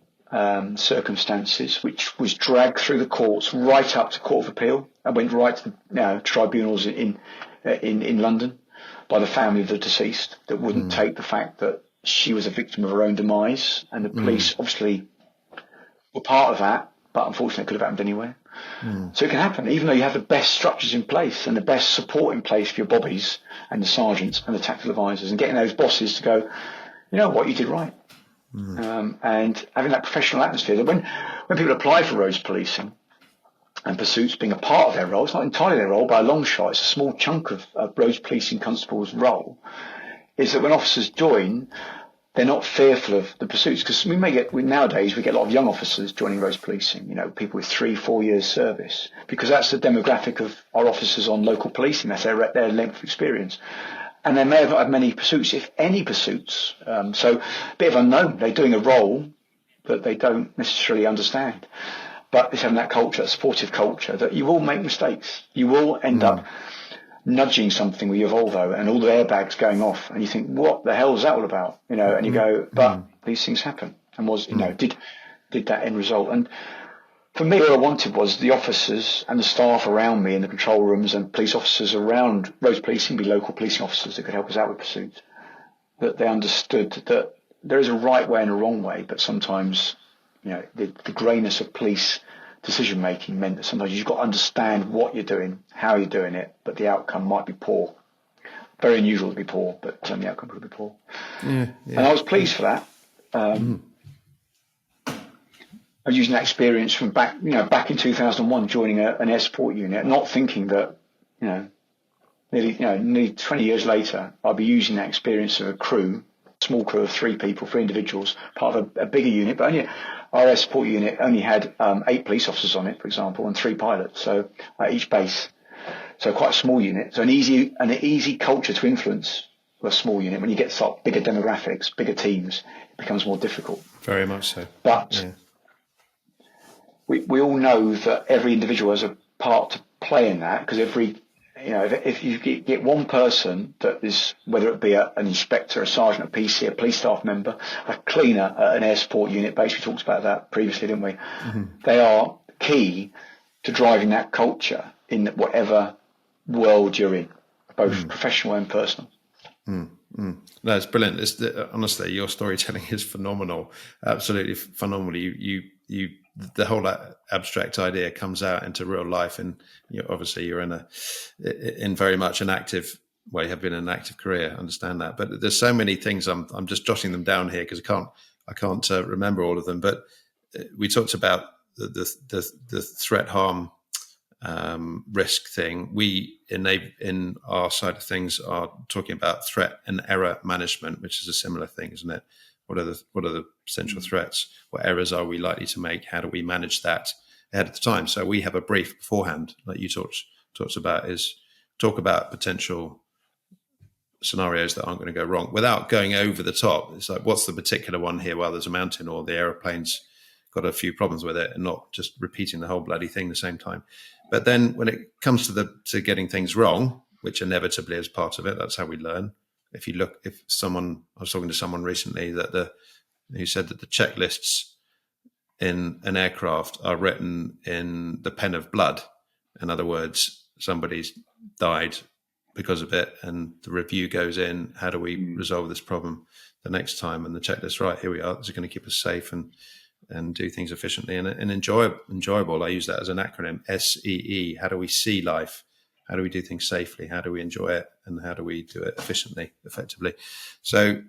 circumstances, which was dragged through the courts right up to Court of Appeal and went right to the tribunals in London by the family of the deceased, that wouldn't take the fact that she was a victim of her own demise, and the police obviously were part of that, but unfortunately it could have happened anywhere. So it can happen, even though you have the best structures in place and the best support in place for your bobbies and the sergeants and the tactical advisors, and getting those bosses to go, "You know what, you did right." And having that professional atmosphere, that when people apply for roads policing, and pursuits being a part of their role, it's not entirely their role by a long shot, it's a small chunk of roads policing constables' role, is that when officers join, they're not fearful of the pursuits. Because nowadays we get a lot of young officers joining roads policing, people with 3-4 years service, because that's the demographic of our officers on local policing, that's their length of experience. And they may have not had many pursuits, if any pursuits. So a bit of unknown. They're doing a role that they don't necessarily understand. But it's having that culture, a supportive culture, that you will make mistakes. You will end up nudging something with your Volvo and all the airbags going off, and you think, what the hell is that all about? And you go, but these things happen. And did that end result? And for me, what I wanted was the officers and the staff around me in the control rooms and police officers around roads policing, be local policing officers that could help us out with pursuits, that they understood that there is a right way and a wrong way, but sometimes the greyness of police decision making meant that sometimes you've got to understand what you're doing, how you're doing it, but the outcome might be poor. Very unusual to be poor, but the outcome could be poor. And I was pleased for that. I was using that experience from back in 2001, joining an air support unit, not thinking that nearly 20 years later, I'll be using that experience of a small crew of 3 people, 3 individuals, part of a bigger unit, but only our air support unit only had 8 police officers on it, for example, and 3 pilots, so at each base. So quite a small unit. So an easy culture to influence a small unit. When you get sort of bigger demographics, bigger teams, it becomes more difficult. Very much so. But we all know that every individual has a part to play in that, because if you get one person that is, whether it be an inspector, a sergeant, a PC, a police staff member, a cleaner at an air support unit base, we talked about that previously, didn't we? Mm-hmm. They are key to driving that culture in whatever world you're in, both professional and personal. No, it's brilliant. Honestly, your storytelling is phenomenal. Absolutely phenomenal. You the whole abstract idea comes out into real life, and obviously you're in very much an active. Well, you have been in an active career. I understand that, but there's so many things. I'm just jotting them down here because I can't remember all of them. But we talked about the threat harm risk thing. We in our side of things are talking about threat and error management, which is a similar thing, isn't it? What are the potential threats? What errors are we likely to make? How do we manage that ahead of the time? So we have a brief beforehand, like you talked about, is talk about potential scenarios that aren't going to go wrong without going over the top. It's like, what's the particular one here? Well, there's a mountain, or the aeroplane's got a few problems with it, and not just repeating the whole bloody thing the same time. But then when it comes to getting things wrong, which inevitably is part of it, that's how we learn. I was talking to someone recently who said that the checklists in an aircraft are written in the pen of blood. In other words, somebody's died because of it, and the review goes in. How do we resolve this problem the next time? And the checklist, right, here we are. This is going to keep us safe and do things efficiently and enjoyable. I use that as an acronym, SEE. How do we see life? How do we do things safely? How do we enjoy it? And how do we do it efficiently, effectively? So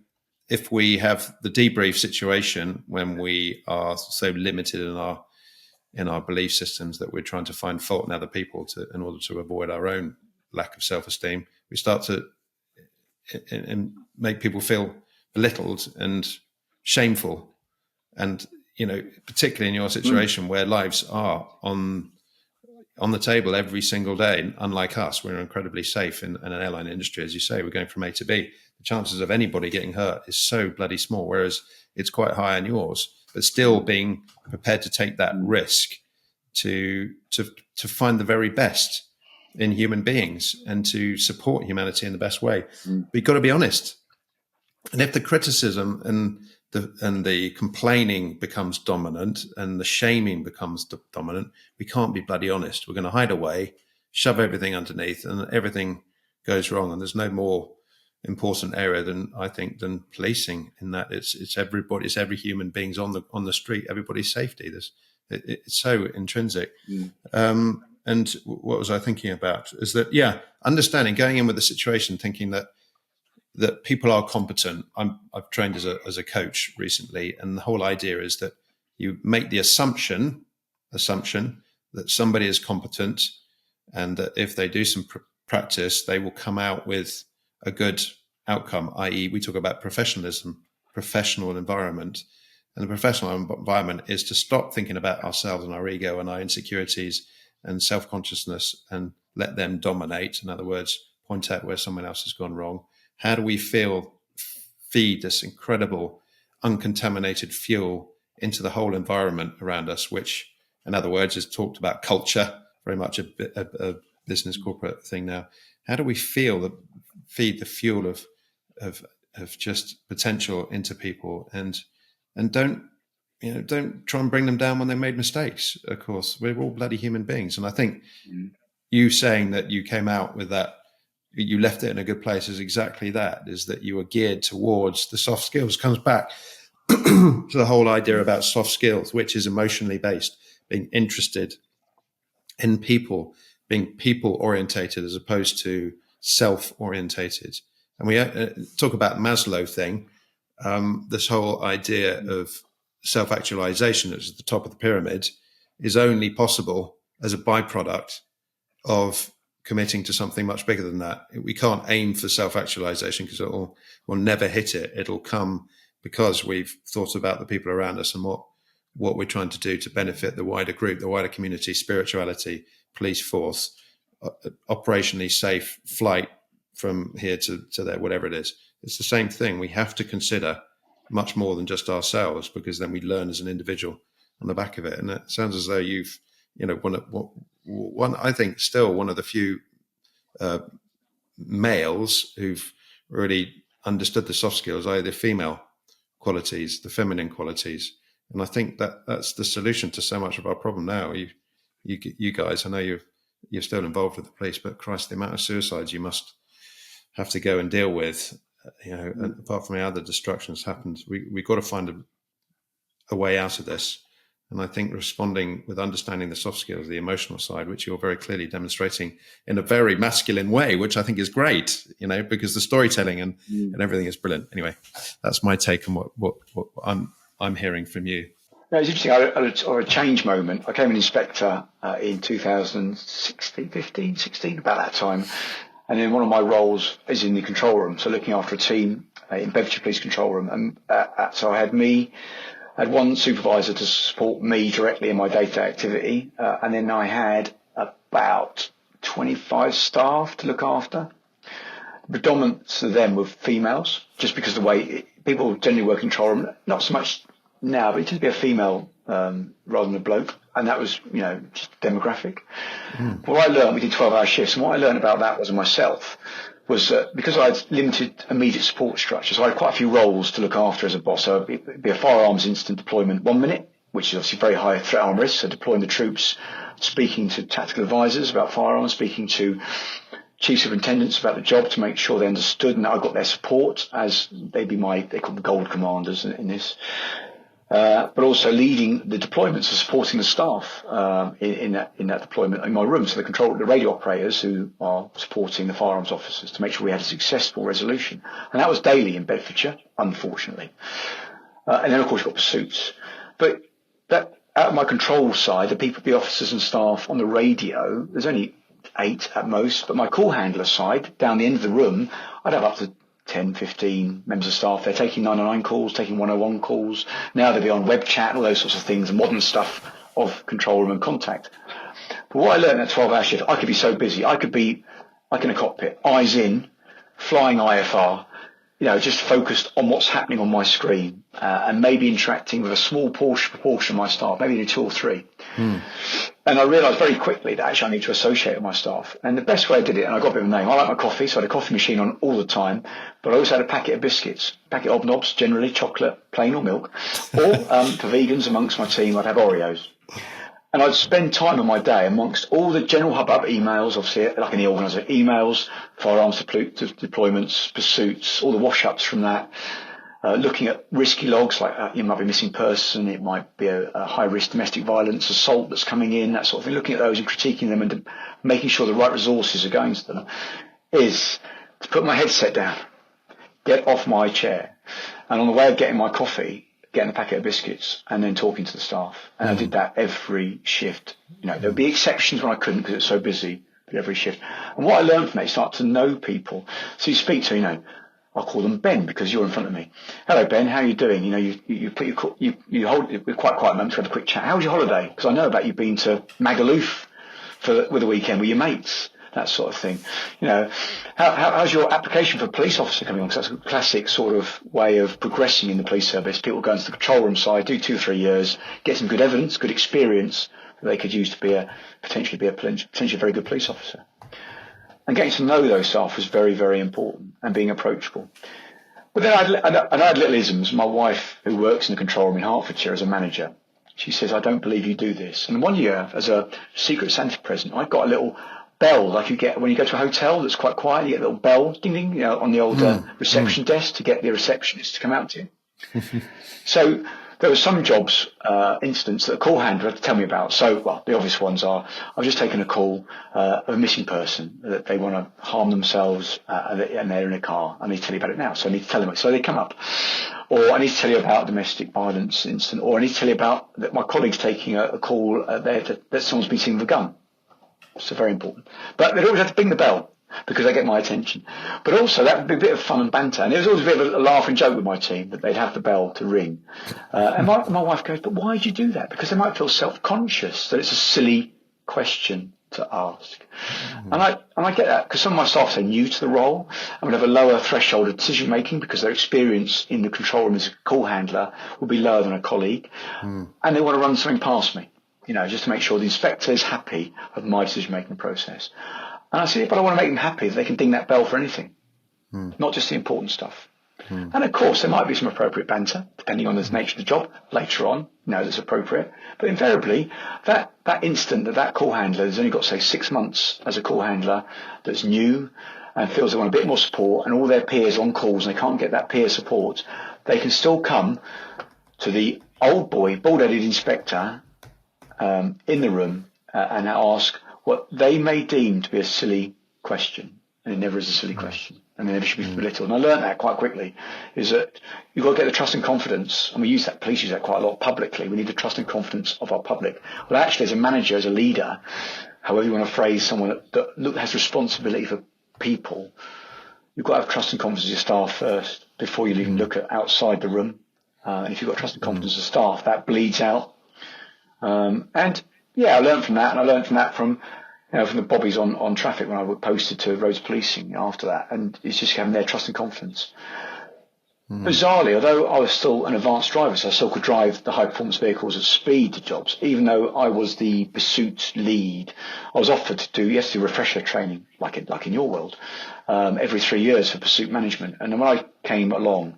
if we have the debrief situation when we are so limited in our belief systems that we're trying to find fault in other people in order to avoid our own lack of self-esteem, we start to make people feel belittled and shameful. And particularly in your situation where lives are on the table every single day, unlike us, we're incredibly safe in an airline industry. As you say, we're going from A to B. The chances of anybody getting hurt is so bloody small, whereas it's quite high on yours. But still being prepared to take that risk to find the very best in human beings and to support humanity in the best way. But you've got to be honest. And if the criticism and the complaining becomes dominant and the shaming becomes dominant, we can't be bloody honest. We're going to hide away, shove everything underneath, and everything goes wrong. And there's no more important area than policing, in that it's everybody, it's every human being's on the street, everybody's safety. It's so intrinsic. And what was I thinking about is that, understanding, going in with the situation, thinking that people are competent. I've trained as a coach recently, and the whole idea is that you make the assumption that somebody is competent, and that if they do some practice, they will come out with a good outcome. I.e., we talk about professionalism, professional environment, and the professional environment is to stop thinking about ourselves and our ego and our insecurities and self-consciousness and let them dominate. In other words, point out where someone else has gone wrong. How do we feed this incredible uncontaminated fuel into the whole environment around us, which, in other words, is talked about culture, very much a business corporate thing now. How do we feed the fuel of just potential into people, and don't try and bring them down when they made mistakes. Of course, we're all bloody human beings. And I think you saying that you came out with that, you left it in a good place, is exactly that, is that you were geared towards the soft skills. Comes back to the whole idea about soft skills, which is emotionally based, being interested in people, being people orientated as opposed to self orientated. And we talk about Maslow thing, this whole idea of self-actualization, which is at the top of the pyramid, is only possible as a byproduct of committing to something much bigger than that. We can't aim for self-actualization because we'll never hit it. It'll come because we've thought about the people around us and what we're trying to do to benefit the wider group, the wider community, spirituality, police force, operationally safe flight from here to there, whatever it is. it's the same thing. We have to consider much more than just ourselves, because then we learn as an individual on the back of it. And it sounds as though you've, one I think still one of the few males who've really understood the soft skills, i.e. the female qualities, the feminine qualities. And I think that's the solution to so much of our problem now. You guys, I know you're still involved with the police, but Christ, the amount of suicides you must have to go and deal with, and apart from the other destructions happened, we've got to find a way out of this. And I think responding with understanding the soft skills, the emotional side, which you're very clearly demonstrating in a very masculine way, which I think is great, because the storytelling and everything is brilliant. Anyway, that's my take on what I'm hearing from you. No, it's interesting. I had a change moment. I became an inspector in 2016, 16, about that time. And then one of my roles is in the control room, so looking after a team in Bedfordshire Police Control Room. And so I had one supervisor to support me directly in my day-to-day activity, and then I had about 25 staff to look after. The predominance of them were females, just because the way people generally work in control room, not so much now, but it tends to be a female rather than a bloke, and that was, just demographic. What I learned, we did 12-hour shifts, and what I learned about that was myself, was because I had limited immediate support structure, so I had quite a few roles to look after as a boss. So it'd be a firearms incident deployment 1 minute, which is obviously very high threat arm risk, so deploying the troops, speaking to tactical advisors about firearms, speaking to chief superintendents about the job to make sure they understood and that I got their support, as they call them gold commanders in this. But also leading the deployments and supporting the staff in that deployment in my room. So the radio operators who are supporting the firearms officers to make sure we had a successful resolution. And that was daily in Bedfordshire, unfortunately. And then, of course, you've got pursuits. But that out of my control side, the officers and staff on the radio, there's only 8 at most. But my call handler side, down the end of the room, I'd have up to 10, 15 members of staff. They're taking 909 calls, taking 101 calls. Now they'll be on web chat and all those sorts of things, and modern stuff of control room and contact. But what I learned at 12-hour shift, I could be so busy. I could be like in a cockpit, eyes in, flying IFR, just focused on what's happening on my screen, and maybe interacting with a small proportion of my staff, maybe only 2 or 3. And I realised very quickly that actually I need to associate with my staff. And the best way I did it, and I got a bit of a name, I like my coffee, so I had a coffee machine on all the time, but I also had a packet of biscuits, packet of knobs, generally chocolate, plain or milk, or for vegans amongst my team, I'd have Oreos. And I'd spend time of my day amongst all the general hubbub emails, obviously, like any organiser, emails, firearms deployments, pursuits, all the wash-ups from that, looking at risky logs, like you might be missing person, it might be a high-risk domestic violence, assault that's coming in, that sort of thing, looking at those and critiquing them and making sure the right resources are going to them, is to put my headset down, get off my chair, and on the way of getting my coffee, getting a packet of biscuits, and then talking to the staff. And I did that every shift. There would be exceptions when I couldn't because it was so busy, but every shift. And what I learned from that, you start to know people. So you speak to, I'll call them Ben because you're in front of me. Hello, Ben. How are you doing? You hold it with quite quiet moments to have a quick chat. How was your holiday? Because I know about you being to Magaluf with the weekend with your mates, that sort of thing. How's your application for police officer coming on? Because that's a classic sort of way of progressing in the police service. People go into the control room side, do 2 or 3 years, get some good evidence, good experience that they could use to potentially be a very good police officer. And getting to know those staff was very, very important, and being approachable. But then I had little isms. My wife, who works in the control room in Hertfordshire as a manager, she says, I don't believe you do this. And one year, as a Secret Santa present, I got a little bell like you get when you go to a hotel that's quite quiet. You get a little bell, ding, ding, on the old reception desk to get the receptionist to come out to you. So there were some jobs, incidents that a call handler had to tell me about. So, the obvious ones are, I've just taken a call of a missing person, that they want to harm themselves, and they're in a car. I need to tell you about it now. So I need to tell them. So they come up. Or I need to tell you about a domestic violence incident. Or I need to tell you about that my colleague's taking a call that someone's been seen with a gun. So very important. But they'd always have to bing the bell, because they get my attention. But also that would be a bit of fun and banter. And there was always a bit of a laugh and joke with my team that they'd have the bell to ring. And my wife goes, but why did you do that? Because they might feel self-conscious that it's a silly question to ask. And I get that because some of my staff are new to the role and would have a lower threshold of decision making because their experience in the control room as a call handler will be lower than a colleague. And they want to run something past me, just to make sure the inspector is happy of my decision making process. And I said, but I want to make them happy that they can ding that bell for anything, not just the important stuff. And of course, there might be some appropriate banter, depending on the nature of the job later on, that's appropriate. But invariably, that instant that call handler has only got, say, 6 months as a call handler that's new and feels they want a bit more support, and all their peers on calls and they can't get that peer support, they can still come to the old boy, bald-headed inspector in the room and ask what they may deem to be a silly question. And it never is a silly question. And it never should be belittled. And I learned that quite quickly, is that you've got to get the trust and confidence. And police use that quite a lot publicly. We need the trust and confidence of our public. Well, actually, as a manager, as a leader, however you want to phrase someone that has responsibility for people, you've got to have trust and confidence of your staff first before you even look at outside the room. And if you've got trust and confidence of staff, that bleeds out. I learned from that. And I learned from that from the bobbies on traffic when I posted to roads policing after that. And it's just having their trust and confidence. Bizarrely, although I was still an advanced driver, so I still could drive the high-performance vehicles at speed to jobs, even though I was the pursuit lead, I was offered to do refresher training, like in your world, every 3 years for pursuit management. And when I came along,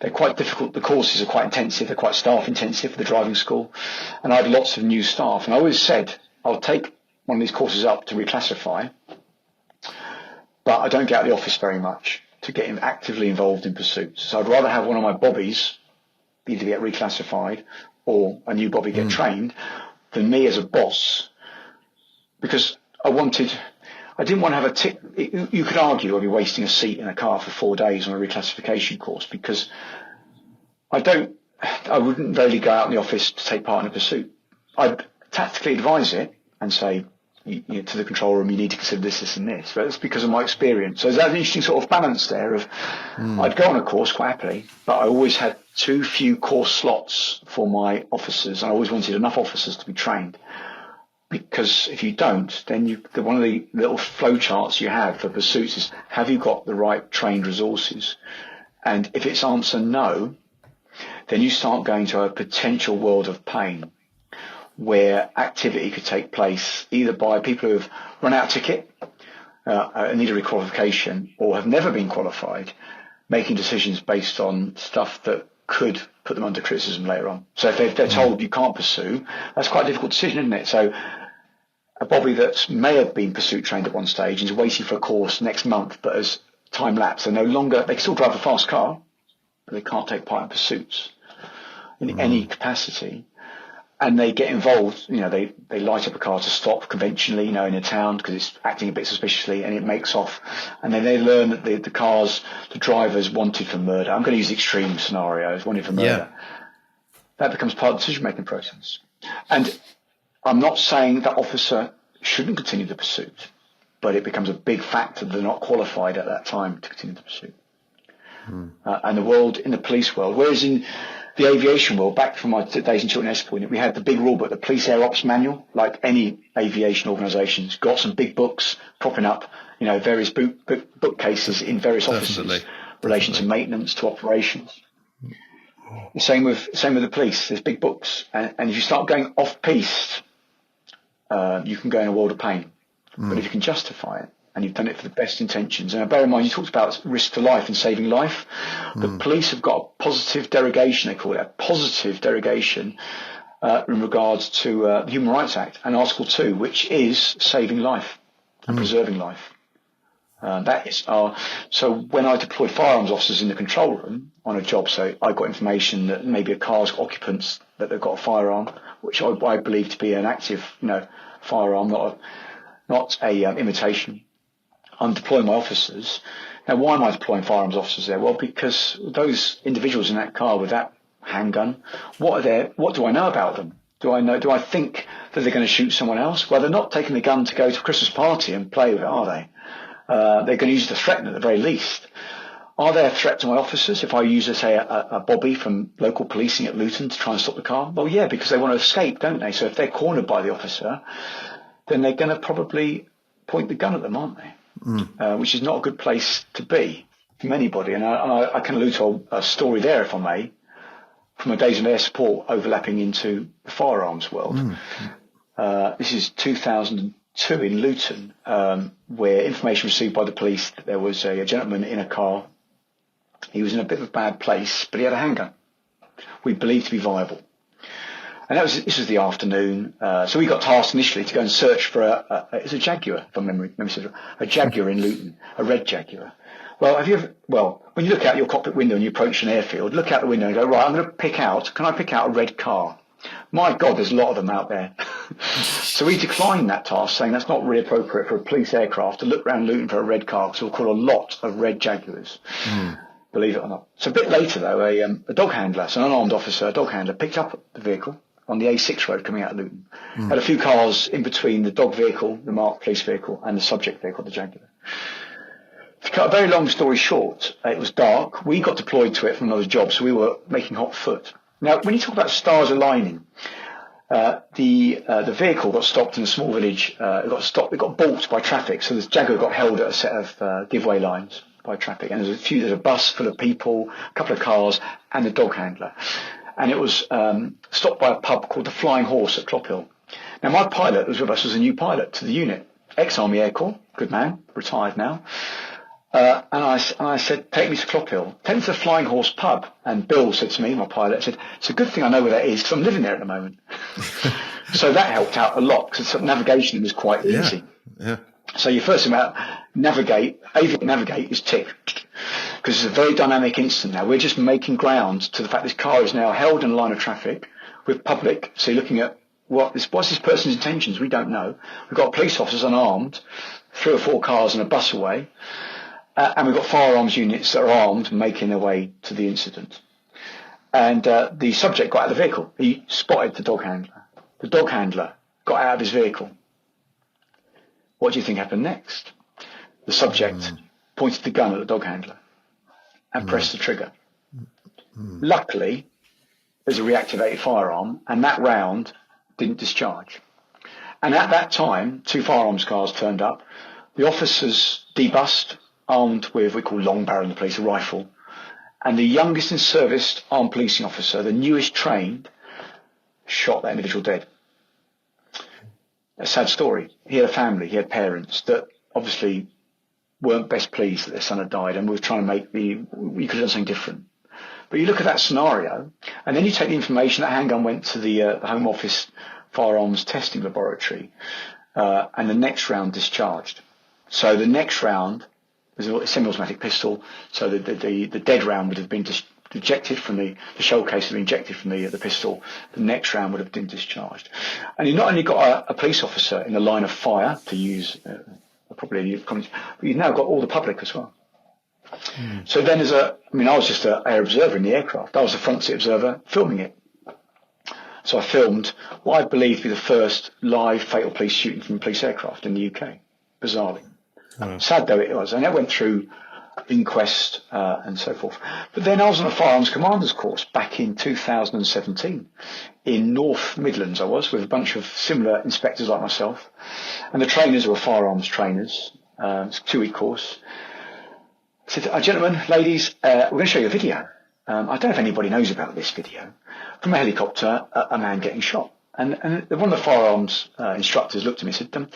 they're quite difficult. The courses are quite intensive. They're quite staff-intensive for the driving school. And I had lots of new staff. And I always said, I'll take one of these courses up to reclassify, but I don't get out of the office very much to get him actively involved in pursuits. So I'd rather have one of my bobbies either get reclassified or a new bobby get trained than me as a boss, because I didn't want to have a tick. You could argue I'd be wasting a seat in a car for 4 days on a reclassification course, because I wouldn't really go out in the office to take part in a pursuit. I'd tactically advise it and say, to the control room, you need to consider this, this and this. But it's because of my experience. So there's that interesting sort of balance there of I'd go on a course quite happily, but I always had too few course slots for my officers. I always wanted enough officers to be trained. Because if you don't, then one of the little flow charts you have for pursuits is, have you got the right trained resources? And if it's answer no, then you start going to a potential world of pain, where activity could take place either by people who have run out a ticket, need a requalification, or have never been qualified, making decisions based on stuff that could put them under criticism later on. So if they're told you can't pursue, that's quite a difficult decision, isn't it? So a bobby that may have been pursuit trained at one stage and is waiting for a course next month, but as time lapse, they can still drive a fast car, but they can't take part in pursuits in any capacity. And they get involved, they light up a car to stop conventionally, in a town because it's acting a bit suspiciously, and it makes off. And then they learn that the driver's wanted for murder. I'm going to use extreme scenarios, wanted for murder. Yeah. That becomes part of the decision-making process. And I'm not saying that officer shouldn't continue the pursuit, but it becomes a big factor that they're not qualified at that time to continue the pursuit. And in the police world, whereas in the aviation world, back from my days in Chiltern Airport, we had the big rule book, the Police Air Ops Manual, like any aviation organisations, got some big books propping up, various bookcases in various offices, relation to maintenance, to operations. The same with the police. There's big books, and if you start going off-piste, you can go in a world of pain. But if you can justify it, and you've done it for the best intentions. And bear in mind, you talked about risk to life and saving life. The police have got a positive derogation, they call it, a positive derogation in regards to the Human Rights Act and Article 2, which is saving life and preserving life. So when I deploy firearms officers in the control room on a job, so I got information that maybe a car's occupants, that they've got a firearm, which I believe to be an active, firearm, not a imitation. I'm deploying my officers. Now, why am I deploying firearms officers there? Well, because those individuals in that car with that handgun, what do I know about them? Do I think that they're going to shoot someone else? Well, they're not taking the gun to go to a Christmas party and play with it, are they? They're going to use it to threaten at the very least. Are they a threat to my officers if I use, say, a bobby from local policing at Luton to try and stop the car? Well, yeah, because they want to escape, don't they? So if they're cornered by the officer, then they're going to probably point the gun at them, aren't they? Which is not a good place to be from anybody. And I can allude to a story there, if I may, from my days in air support overlapping into the firearms world. This is 2002 in Luton, where information received by the police that there was a gentleman in a car. He was in a bit of a bad place, but he had a handgun we believed to be viable. And this was the afternoon. So we got tasked initially to go and search for it's a Jaguar, if I remember a Jaguar in Luton, a red Jaguar. Well, when you look out your cockpit window and you approach an airfield, look out the window and go, right, can I pick out a red car? My God, there's a lot of them out there. So we declined that task, saying that's not really appropriate for a police aircraft to look around Luton for a red car, because we'll call a lot of red Jaguars. Believe it or not. So a bit later, though, a dog handler, so an unarmed officer, a dog handler, picked up the vehicle on the A6 road coming out of Luton. Had a few cars in between the dog vehicle, the marked police vehicle, and the subject vehicle, the Jaguar. To cut a very long story short, it was dark. We got deployed to it from another job, so we were making hot foot. Now, when you talk about stars aligning, the vehicle got stopped in a small village. It got balked by traffic, so the Jaguar got held at a set of giveaway lines by traffic. And there's a bus full of people, a couple of cars, and the dog handler. And it was stopped by a pub called the Flying Horse at Clophill. Now, my pilot who was with us was a new pilot to the unit, ex-Army Air Corps, good man, retired now. And I said, take me to Clophill, take me to the Flying Horse pub. And Bill said to me, my pilot, said, it's a good thing I know where that is, because I'm living there at the moment. So that helped out a lot, because navigation was quite easy. Yeah. So your first thing about navigate is tick, because it's a very dynamic instant now. We're just making ground to the fact this car is now held in a line of traffic with public. So you're looking at what's this person's intentions? We don't know. We've got police officers unarmed, 3 or 4 cars and a bus away. And we've got firearms units that are armed making their way to the incident. And the subject got out of the vehicle. He spotted the dog handler. The dog handler got out of his vehicle. What do you think happened next? The subject pointed the gun at the dog handler and pressed the trigger. Luckily, there's a reactivated firearm, and that round didn't discharge. And at that time, 2 firearms cars turned up. The officers debussed, armed with, we call long barrel in the police, a rifle. And the youngest in service armed policing officer, the newest trained, shot that individual dead. A sad story. He had a family, he had parents that obviously weren't best pleased that their son had died, and we were trying to we could have done something different. But you look at that scenario, and then you take the information, that handgun went to the Home Office firearms testing laboratory, and the next round discharged. So the next round was a semi-automatic pistol, so the dead round would have been ejected from the shell case, would have been ejected from the pistol. The next round would have been discharged. And you not only got a police officer in the line of fire, to use probably, but you've now got all the public as well. So then I was just an air observer in the aircraft. I was a front seat observer filming it. So I filmed what I believe to be the first live fatal police shooting from a police aircraft in the UK, bizarrely. Sad though it was. And that went through inquest and so forth. But then I was on a firearms commander's course back in 2017 in North Midlands. I was with a bunch of similar inspectors like myself, and the trainers were firearms trainers. It's a 2-week course. I said, gentlemen, ladies, we're going to show you a video. I don't know if anybody knows about this video. From a helicopter, a man getting shot. And one of the firearms instructors looked at me and said,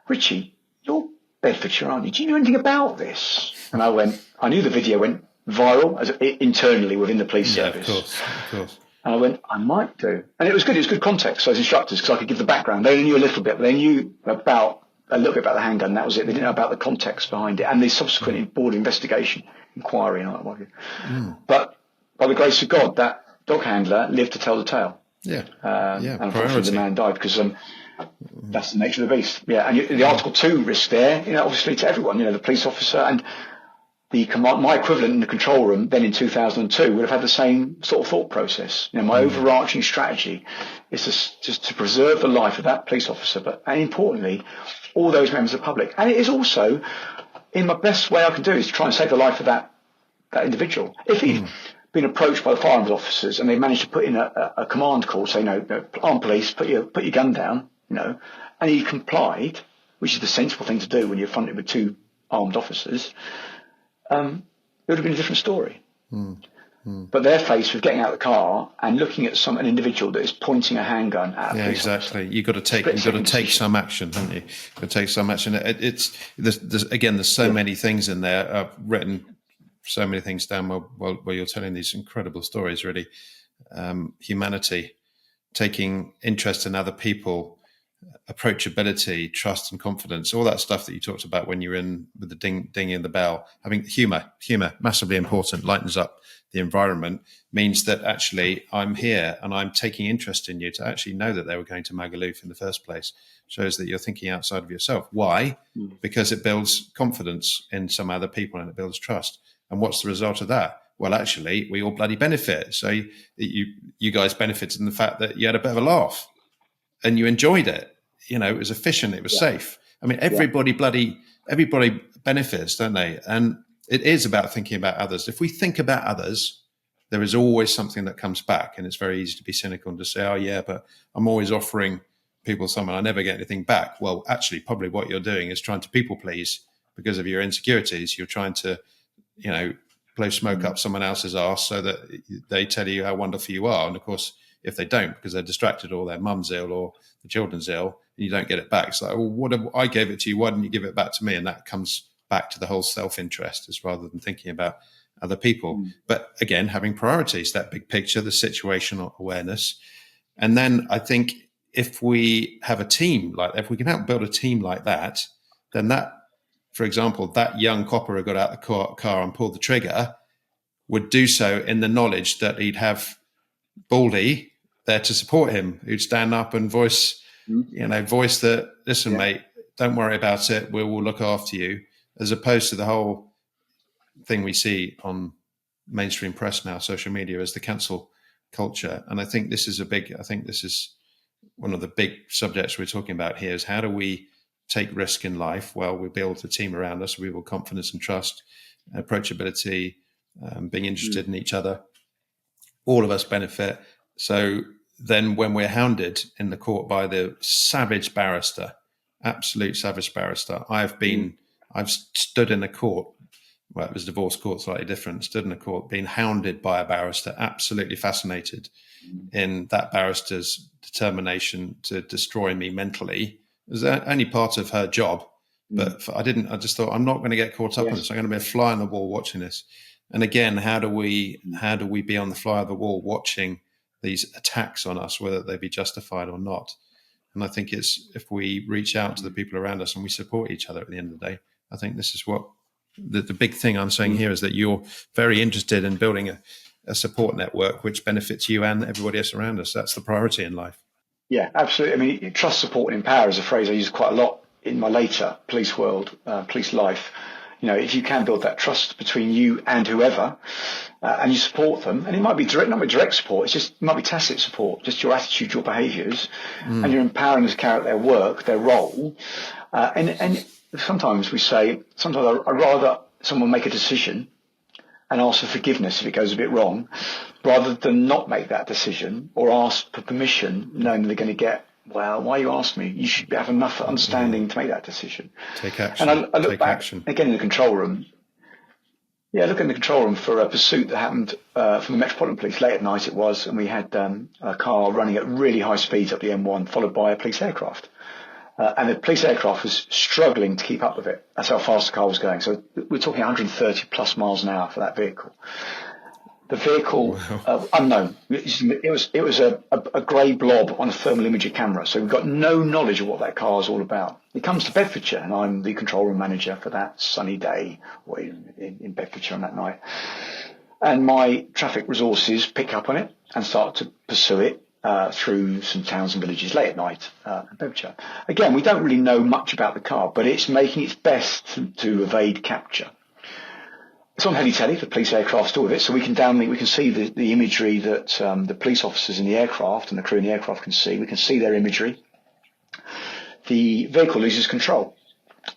Richie, you're Bedfordshire, aren't you? Do you know anything about this? And I knew the video went viral internally within the police service. Of course. And I went, I might do. And it was good context for those instructors, because I could give the background. They only knew a little bit, but they knew a little bit about the handgun. That was it. They didn't know about the context behind it and the subsequent board investigation, inquiry and all that. What have you. But by the grace of God, that dog handler lived to tell the tale. And unfortunately the man died because that's the nature of the beast. And the Article 2 risk there, obviously to everyone, the police officer and the my equivalent in the control room then in 2002 would have had the same sort of thought process. My overarching strategy is just to preserve the life of that police officer, and importantly, all those members of the public. And it is also, in my best way I can do, is to try and save the life of that individual. If he'd been approached by the firearms officers and they managed to put in a command call saying, no, armed police, put your gun down, and he complied, which is the sensible thing to do when you're fronted with two armed officers, it would have been a different story. But they're faced with getting out of the car and looking at an individual that is pointing a handgun at a police officer. You've got to take some action, haven't you? You've got to take some action. There's so many things in there. I've written so many things down while you're telling these incredible stories, really. Humanity, taking interest in other people, approachability, trust and confidence, all that stuff that you talked about when you're in with the ding in the bell. Having humor, massively important, lightens up the environment, means that actually I'm here and I'm taking interest in you. To actually know that they were going to Magaluf in the first place shows that you're thinking outside of yourself. Why? Because it builds confidence in some other people and it builds trust. And what's the result of that? Well, actually, we all bloody benefit. So you guys benefited in the fact that you had a bit of a laugh and you enjoyed it. It was efficient. It was safe. I mean, everybody benefits, don't they? And it is about thinking about others. If we think about others, there is always something that comes back, and it's very easy to be cynical and to say, oh yeah, but I'm always offering people something. I never get anything back. Well, actually, probably what you're doing is trying to people please because of your insecurities. You're trying to, blow smoke up someone else's arse so that they tell you how wonderful you are. And of course, if they don't, because they're distracted or their mum's ill or the children's ill, and you don't get it back. It's like, well, I gave it to you. Why didn't you give it back to me? And that comes back to the whole self-interest as rather than thinking about other people. But again, having priorities, that big picture, the situational awareness. And then I think if we have a team if we can help build a team like that, then that, for example, that young copper who got out of the car and pulled the trigger would do so in the knowledge that he'd have Baldy there to support him, who'd stand up and voice that, listen, mate, don't worry about it. We'll look after you, as opposed to the whole thing we see on mainstream press now, social media, as the cancel culture. And I think this is one of the big subjects we're talking about here, is how do we take risk in life? Well, we build a team around us. We build confidence and trust, approachability, being interested in each other. All of us benefit. So then when we're hounded in the court by the savage barrister, absolute savage barrister, I've stood in a court, well, it was divorce court, slightly different, stood in a court, being hounded by a barrister, absolutely fascinated in that barrister's determination to destroy me mentally. It was only part of her job, but I just thought, I'm not going to get caught up in this. I'm going to be a fly on the wall watching this. And again, how do we be on the fly of the wall watching these attacks on us, whether they be justified or not? And I think it's, if we reach out to the people around us and we support each other at the end of the day, I think this is what the big thing I'm saying here is that you're very interested in building a support network which benefits you and everybody else around us. That's the priority in life. Yeah, absolutely. I mean, trust, support, and empower is a phrase I use quite a lot in my later police world, police life. If you can build that trust between you and whoever, and you support them, and it might be not direct support, it might be tacit support, just your attitude, your behaviours, and you're empowering them to carry out their work, their role. And sometimes I'd rather someone make a decision and ask for forgiveness if it goes a bit wrong, rather than not make that decision or ask for permission, knowing they're going to get, well, why you ask me? You should have enough understanding to make that decision. Take action. And I look back again in the control room. Yeah, look in the control room for a pursuit that happened from the Metropolitan Police. Late at night it was, and we had a car running at really high speeds up the M1, followed by a police aircraft. And the police aircraft was struggling to keep up with it. That's how fast the car was going. So we're talking 130 plus miles an hour for that vehicle. The vehicle, unknown. It was a grey blob on a thermal imager camera. So we've got no knowledge of what that car is all about. It comes to Bedfordshire, and I'm the control room manager for that sunny day in Bedfordshire on that night. And my traffic resources pick up on it and start to pursue it through some towns and villages late at night in Bedfordshire. Again, we don't really know much about the car, but it's making its best to evade capture. It's on heavy telly, the police aircraft still with it, so we can see the imagery that the police officers in the aircraft and the crew in the aircraft can see. We can see their imagery. The vehicle loses control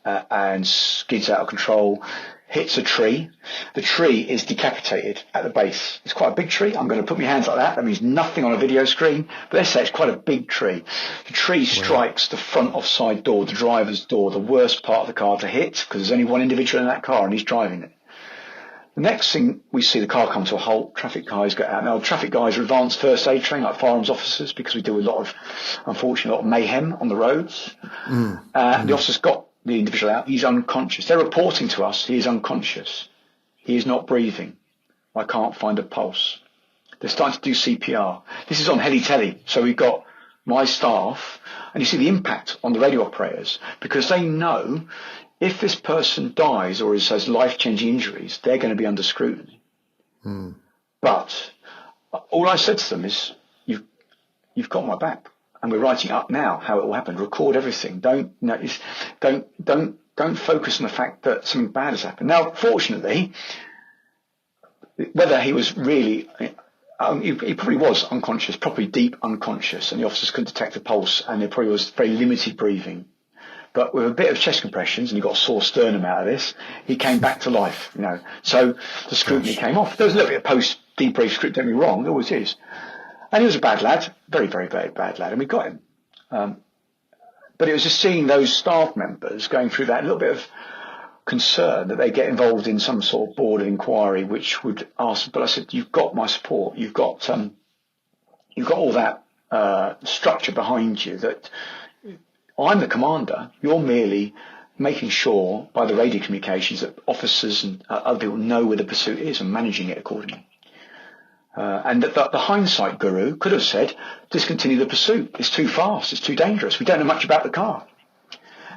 and skids out of control, hits a tree. The tree is decapitated at the base. It's quite a big tree. I'm going to put my hands like that. That means nothing on a video screen, but let's say it's quite a big tree. The tree strikes the front off side door, the driver's door, the worst part of the car to hit, because there's only one individual in that car and he's driving it. The next thing we see, the car come to a halt, traffic guys get out. Now, traffic guys are advanced first aid trained, like firearms officers, because we do unfortunately, a lot of mayhem on the roads. The officer's got the individual out. He's unconscious. They're reporting to us he is unconscious. He is not breathing. I can't find a pulse. They're starting to do CPR. This is on heli-telly. So we've got my staff, and you see the impact on the radio operators, because they know if this person dies or has life-changing injuries, they're going to be under scrutiny. But all I said to them is, you've got my back, and we're writing up now how it all happened. Record everything. Don't focus on the fact that something bad has happened. Now, fortunately, whether he was really, he probably was unconscious, probably deep unconscious, and the officers couldn't detect a pulse, and there probably was very limited breathing. But with a bit of chest compressions, and he got a sore sternum out of this, he came back to life, So the scrutiny came off. There was a little bit of post-debrief script, don't get me wrong, there always is. And he was a bad lad, very, very, very bad lad, and we got him. But it was just seeing those staff members going through that little bit of concern that they get involved in some sort of board of inquiry, which would ask, but I said, you've got my support, you've got all that structure behind you, that I'm the commander. You're merely making sure by the radio communications that officers and other people know where the pursuit is and managing it accordingly. And that the hindsight guru could have said, discontinue the pursuit. It's too fast. It's too dangerous. We don't know much about the car.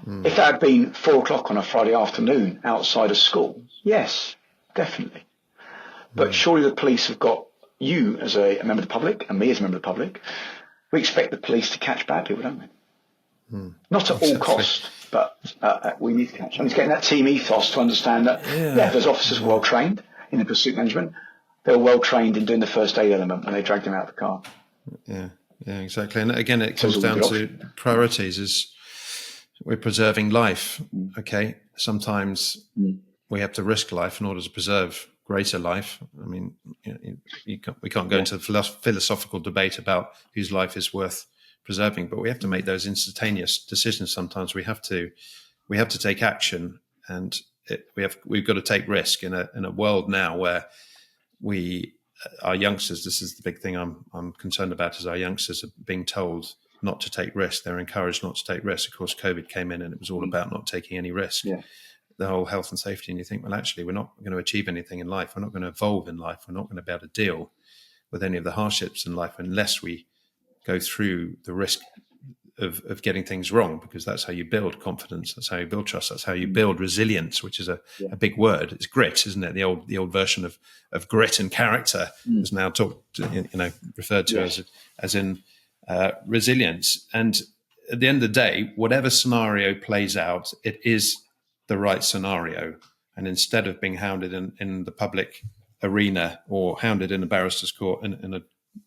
If that had been 4:00 on a Friday afternoon outside of school, yes, definitely. But surely the police have got you as a member of the public and me as a member of the public. We expect the police to catch bad people, don't we? Not at all costs, but we need to catch them. It's getting that team ethos to understand that, those officers were well trained in the pursuit management. They were well trained in doing the first aid element when they dragged him out of the car. Yeah, exactly. And again, it comes down to priorities. Is we're preserving life. Okay, sometimes we have to risk life in order to preserve greater life. I mean, we can't go into the philosophical debate about whose life is worth preserving, but we have to make those instantaneous decisions. Sometimes we have to take action, and we've got to take risk in a world now where our youngsters. This is the big thing I'm concerned about, is our youngsters are being told not to take risks. They're encouraged not to take risks. Of course, COVID came in, and it was all about not taking any risk. The whole health and safety, and you think, well, actually, we're not going to achieve anything in life. We're not going to evolve in life. We're not going to be able to deal with any of the hardships in life unless we go through the risk of getting things wrong, because that's how you build confidence. That's how you build trust. That's how you build resilience, which is a big word. It's grit, isn't it? The old version of grit and character is now referred to as in resilience. And at the end of the day, whatever scenario plays out, it is the right scenario. And instead of being hounded in the public arena or hounded in a barrister's court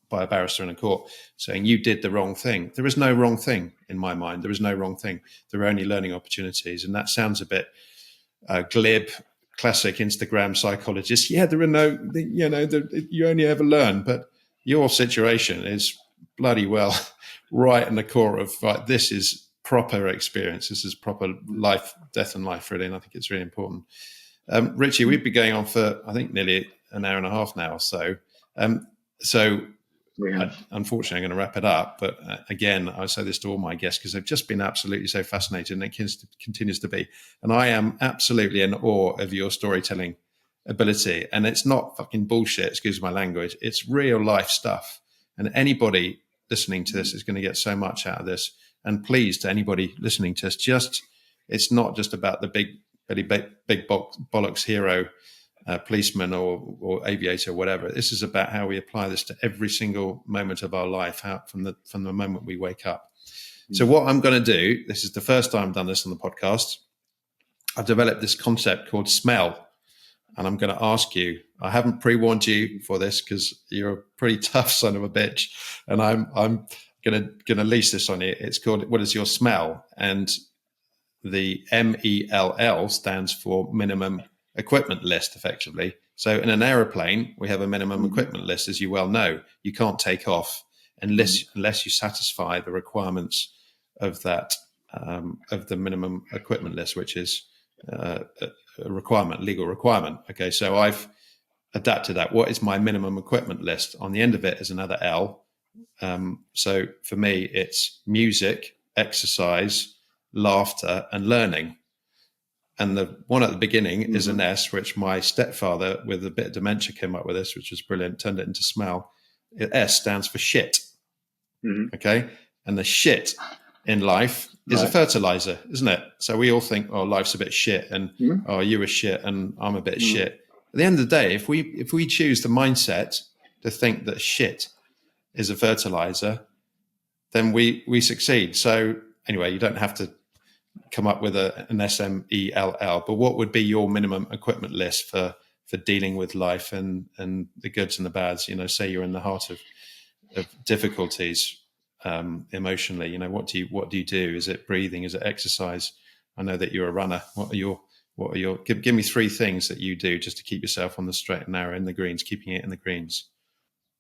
by a barrister in a court saying you did the wrong thing, there is no wrong thing in my mind. There is no wrong thing. There are only learning opportunities. And that sounds a bit glib, classic Instagram psychologist. Yeah, there are no, you only ever learn. But your situation is bloody well right in the core of, right, this is proper experience. This is proper life, death and life, really. And I think it's really important. Richie, we've been going on for, I think, nearly an hour and a half now. So unfortunately, I'm going to wrap it up. But again, I say this to all my guests because they've just been absolutely so fascinated, and it continues to be. And I am absolutely in awe of your storytelling ability. And it's not fucking bullshit, excuse my language. It's real life stuff. And anybody listening to this is going to get so much out of this. And please, to anybody listening to us, it's not just about the big bollocks hero, policeman or aviator or whatever. This is about how we apply this to every single moment of our life, from the moment we wake up. So what I'm going to do, this is the first time I've done this on the podcast. I've developed this concept called smell. And I'm going to ask you, I haven't pre-warned you for this because you're a pretty tough son of a bitch. And I'm going to lease this on you. It's called, what is your smell? And the MELL stands for minimum equipment list, effectively. So in an aeroplane, we have a minimum equipment list, as you well know. You can't take off unless you satisfy the requirements of that of the minimum equipment list, which is a requirement, legal requirement. Okay, so I've adapted that. What is my minimum equipment list? On the end of it is another L. So for me, it's music, exercise, laughter, and learning. And the one at the beginning is an S, which my stepfather, with a bit of dementia, came up with this, which was brilliant, turned it into smell. S stands for shit. Okay. And the shit in life is a fertilizer, isn't it? So we all think, oh, life's a bit shit, and oh, you a shit, and I'm a bit shit. At the end of the day, if we choose the mindset to think that shit is a fertilizer, then we succeed. So anyway, you don't have to come up with an SMELL, but what would be your minimum equipment list for dealing with life and the goods and the bads? You know, say you're in the heart of difficulties emotionally. You know, what do you do? Is it breathing? Is it exercise? I know that you're a runner. What are your give me 3 things that you do just to keep yourself on the straight and narrow in the greens, keeping it in the greens?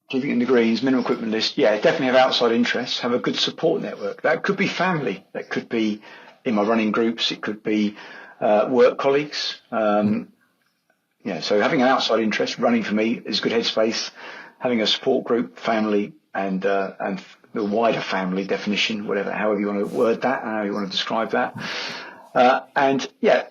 Keeping it in the greens, minimum equipment list. Yeah, definitely have outside interests. Have a good support network. That could be family. That could be in my running groups. It could be work colleagues. Yeah, so having an outside interest, running for me is good headspace. Having a support group, family, and the wider family definition, whatever, however you want to word that, how you want to describe that. And yeah,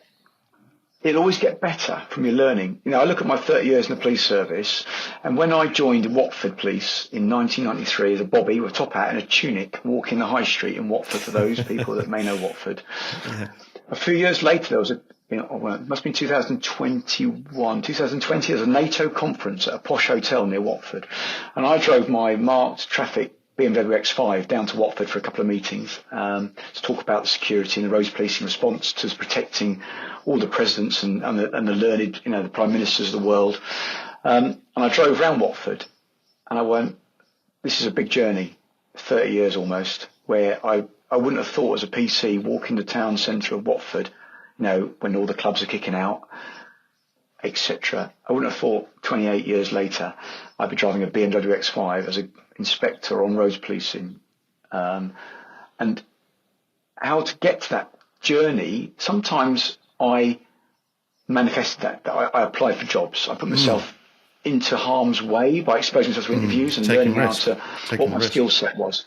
it'll always get better from your learning. You know, I look at my 30 years in the police service, and when I joined Watford Police in 1993 as a bobby with a top hat and a tunic, walking the high street in Watford, for those people that may know Watford. Yeah. A few years later, there was it must have been 2020, there was a NATO conference at a posh hotel near Watford. And I drove my marked traffic BMW X5 down to Watford for a couple of meetings to talk about the security and the roads policing response to protecting all the presidents and the learned, you know, the prime ministers of the world. And I drove around Watford and I went, this is a big journey, 30 years almost, where I wouldn't have thought as a PC walking the town centre of Watford, you know, when all the clubs are kicking out, etc. I wouldn't have thought 28 years later I'd be driving a BMW X5 as an inspector on roads policing. And how to get to that journey, sometimes I manifested that I applied for jobs. I put myself into harm's way by exposing myself to interviews and learning how to what my skill set was.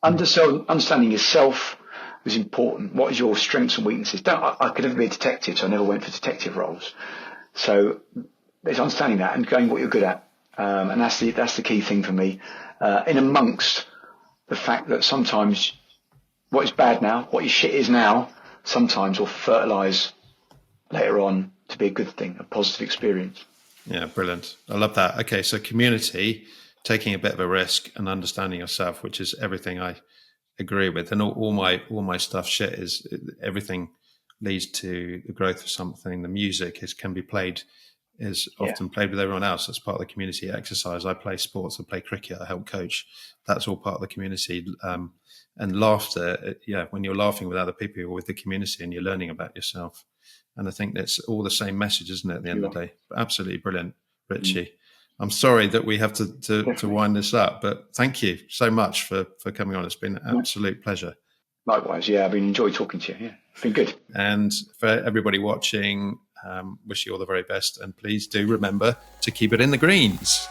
Understanding yourself was important. What is your strengths and weaknesses? I could never be a detective, so I never went for detective roles. So there's understanding that and going what you're good at, and that's the key thing for me. In amongst the fact that sometimes what is bad now, what your shit is now, sometimes will fertilise later on to be a good thing, a positive experience. Yeah, brilliant. I love that. Okay, so community, taking a bit of a risk and understanding yourself, which is everything I agree with, and all my stuff shit is everything leads to the growth of something. The music can be played, is often played with everyone else. That's part of the community. Exercise, I play sports, I play cricket, I help coach. That's all part of the community. And laughter, when you're laughing with other people, you're with the community and you're learning about yourself. And I think that's all the same message, isn't it, at the end of the day? Absolutely brilliant, Richie. I'm sorry that we have to wind this up, but thank you so much for coming on. It's been an absolute pleasure. Likewise, I've enjoyed talking to you. Yeah, it's been good. And for everybody watching, wish you all the very best. And please do remember to keep it in the greens.